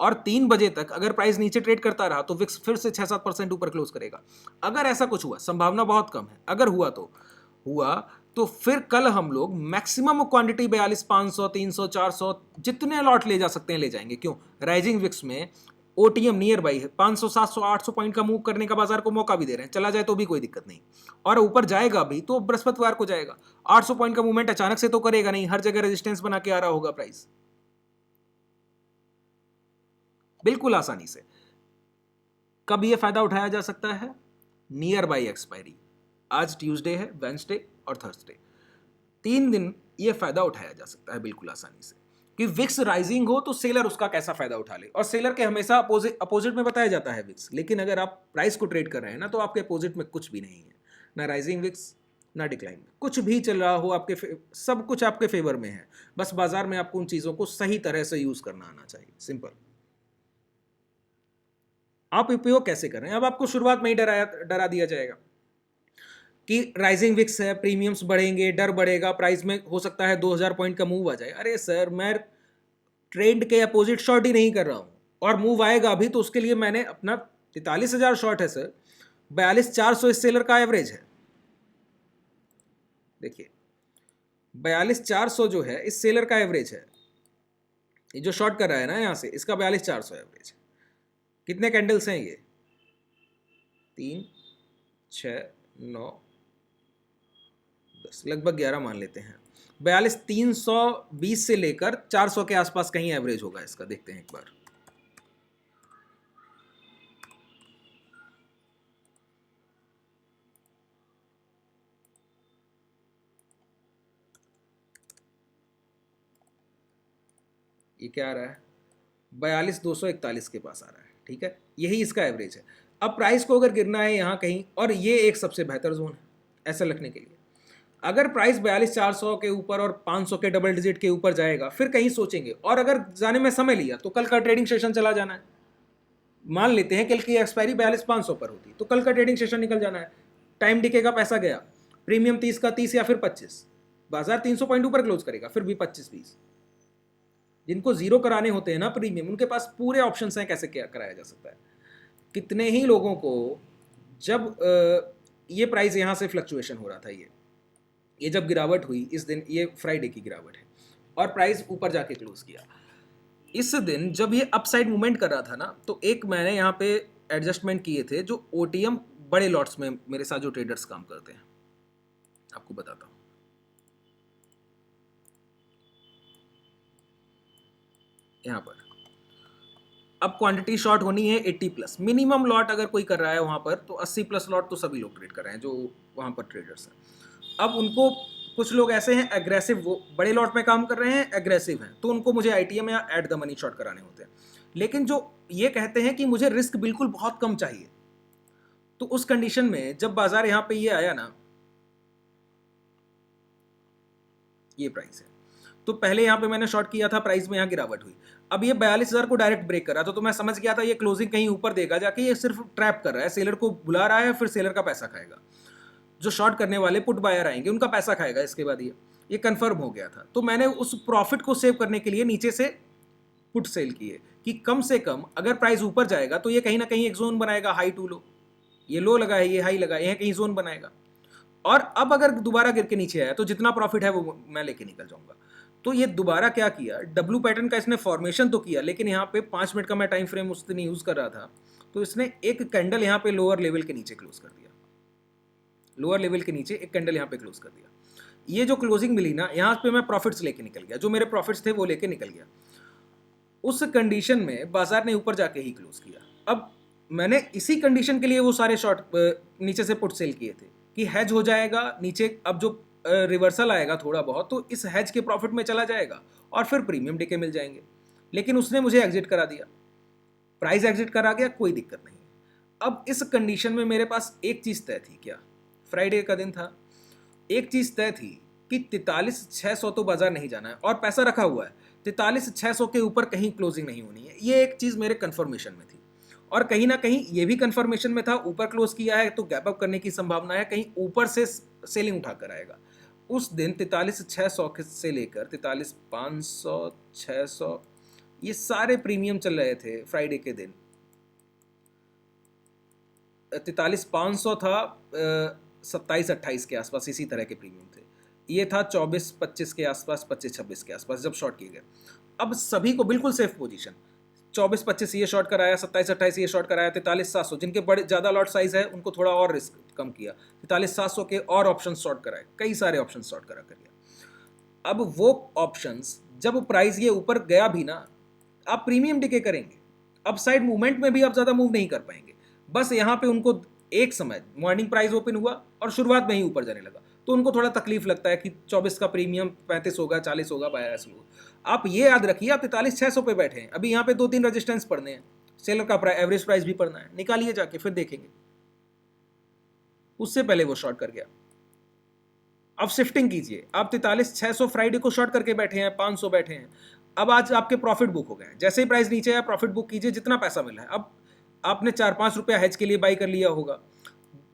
और 3 बजे तक अगर प्राइस नीचे ट्रेड करता रहा तो विक्स फिर से 6-7% ऊपर क्लोज करेगा। अगर ऐसा कुछ हुआ, संभावना बहुत कम है, अगर हुआ तो फिर कल हम लोग मैक्सिमम क्वांटिटी 42,500, 300, 400 जितने लॉट ले जा सकते हैं ले जाएंगे। क्यों? राइजिंग विक्स में ओटीएम नियर बाई है, 500, 700, 800 पॉइंट का मूव करने का बाजार को मौका भी दे रहे हैं। चला जाए तो भी कोई दिक्कत नहीं, और ऊपर जाएगा भी तो बृहस्पतिवार को जाएगा। 800 पॉइंट का मूवमेंट अचानक से तो करेगा नहीं, हर जगह रेजिस्टेंस बना के आ रहा होगा प्राइस, बिल्कुल आसानी से। कब ये फायदा उठाया जा सकता है? Near by expiry. आज ट्यूसडे है, वेडनेसडे और थर्सडे, 3 दिन ये फायदा उठाया जा सकता है बिल्कुल आसानी से। कि विक्स राइजिंग हो तो सेलर उसका कैसा फायदा उठा ले, और सेलर के हमेशा अपोजिट में बताया जाता है विक्स। लेकिन अगर आप प्राइस को ट्रेड कर रहे हैं ना, तो आपके अपोजिट में कुछ भी नहीं है, ना राइजिंग विक्स ना डिक्लाइन। कुछ भी चल रहा हो आपके सब कुछ आपके फेवर में है। बस बाजार में आपको उन चीजों को सही तरह से यूज करना आना चाहिए, सिंपल। आप उपयोग कैसे कर रहे हैं? अब आपको शुरुआत में ही डरा दिया जाएगा कि राइजिंग विक्स है, प्रीमियम्स बढ़ेंगे, डर बढ़ेगा, प्राइस में हो सकता है 2000 पॉइंट का मूव आ जाए। अरे सर, मैं ट्रेंड के अपोजिट शॉर्ट ही नहीं कर रहा हूं, और मूव आएगा अभी तो उसके लिए मैंने अपना 43,000 शॉर्ट है सर, 42,400 इस सेलर का एवरेज है। देखिए 42,400 जो है इस सेलर का एवरेज है, ये जो शॉर्ट कर रहा है ना यहां से, इसका 42,400 एवरेज है। कितने कैंडल्स हैं ये? 3, 6, 9, 10, लगभग 11 मान लेते हैं। 42,320 से लेकर 400 के आसपास कहीं एवरेज होगा इसका। देखते हैं एक बार। ये क्या आ रहा है? 42,241 के पास आ रहा है, ठीक है, यही इसका एवरेज है। अब प्राइस को अगर गिरना है यहाँ कहीं, और ये एक सबसे बेहतर जोन है ऐसा लगने के लिए, अगर प्राइस 42,400 के ऊपर और 500 के डबल डिजिट के ऊपर जाएगा फिर कहीं सोचेंगे। और अगर जाने में समय लिया तो कल का ट्रेडिंग सेशन चला जाना है। मान लेते हैं कल की एक्सपायरी 42,500 पर होती तो कल का ट्रेडिंग सेशन निकल जाना है। टाइम डिके का पैसा गया, प्रीमियम 30 का 30 या फिर 25, बाजार 300 पॉइंट ऊपर क्लोज करेगा, फिर भी 25-20। जिनको जीरो कराने होते हैं ना प्रीमियम, उनके पास पूरे ऑप्शंस हैं कैसे क्या कराया जा सकता है। कितने ही लोगों को जब ये प्राइस यहाँ से फ्लक्चुएशन हो रहा था, ये जब गिरावट हुई इस दिन, ये फ्राइडे की गिरावट है, और प्राइस ऊपर जाके क्लोज किया। इस दिन जब ये अपसाइड मूवमेंट कर रहा था ना, तो एक मैंने यहाँ पे एडजस्टमेंट किए थे जो ओटीएम बड़े लॉट्स में मेरे साथ जो ट्रेडर्स काम करते हैं, आपको बताता हूँ। यहाँ पर अब क्वांटिटी शॉर्ट होनी है 80+, मिनिमम लॉट अगर कोई कर रहा है वहाँ पर तो 80+ लॉट तो सभी लोग ट्रेड कर रहे हैं जो वहाँ पर ट्रेडर्स हैं। अब उनको कुछ लोग ऐसे हैं एग्रेसिव, वो बड़े लॉट में काम कर रहे हैं, एग्रेसिव हैं, तो उनको मुझे आईटीएम या एट द मनी शॉर्ट कराने होते हैं। लेकिन जो ये कहते हैं कि मुझे रिस्क बिल्कुल बहुत कम चाहिए, तो उस कंडीशन में जब बाजार यहाँ पे ये आया ना, ये प्राइस है, तो पहले यहाँ पे मैंने शॉर्ट किया था, प्राइस में यहाँ गिरावट हुई, अब ये 42,000 को डायरेक्ट ब्रेक कर रहा था, तो मैं समझ गया था ये क्लोजिंग कहीं ऊपर देगा जाके, ये सिर्फ ट्रैप कर रहा है, सेलर को बुला रहा है, फिर सेलर का पैसा खाएगा, जो शॉर्ट करने वाले पुट बायर आएंगे उनका पैसा खाएगा इसके बाद। ये कंफर्म हो गया था, तो मैंने उस प्रॉफिट को सेव करने के लिए नीचे से पुट सेल किए कि कम से कम अगर प्राइस ऊपर जाएगा तो ये कहीं ना कहीं एक जोन बनाएगा, हाई टू लो, ये लो लगा है, ये हाई लगा है, यह कहीं जोन बनाएगा, और अब अगर दोबारा गिर के नीचे आया तो जितना प्रॉफिट है वो मैं लेके निकल जाऊंगा। तो ये दोबारा क्या किया, डब्लू पैटर्न का इसने फॉर्मेशन तो किया, लेकिन यहाँ पे 5 मिनट का मैं टाइम फ्रेम उस दिन यूज कर रहा था, तो इसने एक कैंडल यहाँ पे लोअर लेवल के नीचे क्लोज कर दिया, लोअर लेवल के नीचे एक कैंडल यहाँ पे क्लोज कर दिया। ये जो क्लोजिंग मिली ना, यहाँ पे मैं प्रॉफिट्स लेके निकल गया, जो मेरे प्रॉफिट्स थे वो लेके निकल गया। उस कंडीशन में बाजार ने ऊपर जाके ही क्लोज किया। अब मैंने इसी कंडीशन के लिए वो सारे शॉर्ट नीचे से पुट सेल किए थे कि हैज हो जाएगा नीचे, अब जो रिवर्सल आएगा थोड़ा बहुत तो इस हैज के प्रॉफिट में चला जाएगा और फिर प्रीमियम डिके मिल जाएंगे। लेकिन उसने मुझे एग्जिट करा दिया, प्राइस एग्जिट करा गया, कोई दिक्कत नहीं। अब इस कंडीशन में मेरे पास एक चीज़ तय थी, क्या फ्राइडे का दिन था, एक चीज़ तय थी कि 43,600 तो बाजार नहीं जाना है और पैसा रखा हुआ है, 43,600 के ऊपर कहीं क्लोजिंग नहीं होनी है। ये एक चीज़ मेरे कन्फर्मेशन में थी और कहीं ना कहीं ये भी कन्फर्मेशन में था, ऊपर क्लोज किया है तो गैप अप करने की संभावना है, कहीं ऊपर से सेलिंग उठाकर आएगा। उस दिन 43,600 से लेकर 43,500, 600 ये सारे प्रीमियम चल रहे थे फ्राइडे के दिन। 43,500 था 27-28 के आसपास, इसी तरह के प्रीमियम थे। ये था 24-25 के आसपास, 25-26 के आसपास जब शॉर्ट किए गए। अब सभी को बिल्कुल सेफ पोजीशन, 24-25 ये शॉर्ट कराया, 27-28 ये शॉर्ट कराया, 43,700 जिनके बड़े ज़्यादा लॉट साइज है उनको थोड़ा और रिस्क कम किया, 43,700 के और ऑप्शन शॉर्ट कराए, कई सारे ऑप्शन शॉर्ट करा कर गया। अब वो ऑप्शंस जब प्राइस ये ऊपर गया भी ना, आप प्रीमियम डिके करेंगे, अपसाइड मूवमेंट में भी आप ज़्यादा मूव नहीं कर पाएंगे। बस यहाँ पे उनको एक समय मॉर्निंग प्राइस ओपन हुआ और शुरुआत में ही ऊपर जाने लगा, तो उनको थोड़ा तकलीफ लगता है कि 24 का प्रीमियम 35 होगा, 40 होगा, 42 होगा। आप ये याद रखिए, आप 43,600 पे बैठे हैं, अभी यहाँ पे 2-3 रेजिस्टेंस पढ़ने हैं, सेलर का एवरेज प्राइस भी पढ़ना है, निकालिए जाके फिर देखेंगे। उससे पहले वो शॉर्ट कर गया। अब शिफ्टिंग कीजिए, आप 43,600 फ्राइडे को शॉर्ट करके बैठे हैं, 500 बैठे हैं, अब आज आपके प्रॉफिट बुक हो गए हैं। जैसे ही प्राइस नीचे आया प्रॉफिट बुक कीजिए, जितना पैसा मिला है। अब आपने 4-5 रुपया हेज के लिए बाई कर लिया होगा,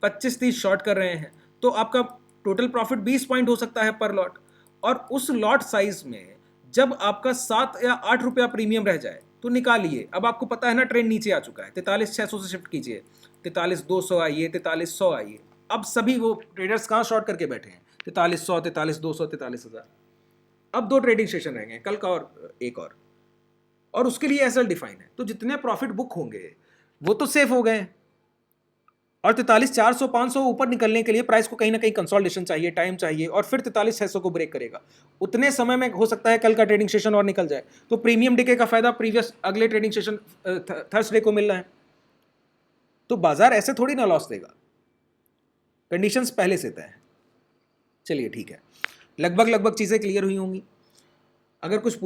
25-30 शॉर्ट कर रहे हैं, तो आपका टोटल प्रॉफिट 20 पॉइंट हो सकता है पर लॉट। और उस लॉट साइज में जब आपका 7 या 8 रुपया प्रीमियम रह जाए तो निकालिए। अब आपको पता है ना ट्रेंड नीचे आ चुका है, 43,600 से शिफ्ट कीजिए, 43,200 आइए, 43,100 आइए। अब सभी वो ट्रेडर्स कहाँ शॉर्ट करके बैठे हैं, 43,100, 43,200, 43,000। अब 2 ट्रेडिंग सेशन रह गए, कल का और एक और उसके लिए एसएल डिफाइन है, तो जितने प्रॉफिट बुक होंगे वो तो सेफ हो गए। और 43,400, 500 ऊपर निकलने के लिए प्राइस को कहीं ना कहीं कंसोलिडेशन चाहिए, टाइम चाहिए, और फिर 43,600 को ब्रेक करेगा। उतने समय में हो सकता है कल का ट्रेडिंग सेशन और निकल जाए, तो प्रीमियम डिके का फायदा प्रीवियस अगले ट्रेडिंग सेशन थर्सडे को मिल रहा है। तो बाजार ऐसे थोड़ी ना लॉस देगा, कंडीशंस पहले से तय है। चलिए ठीक है, लगभग चीजें क्लियर हुई होंगी। अगर कुछ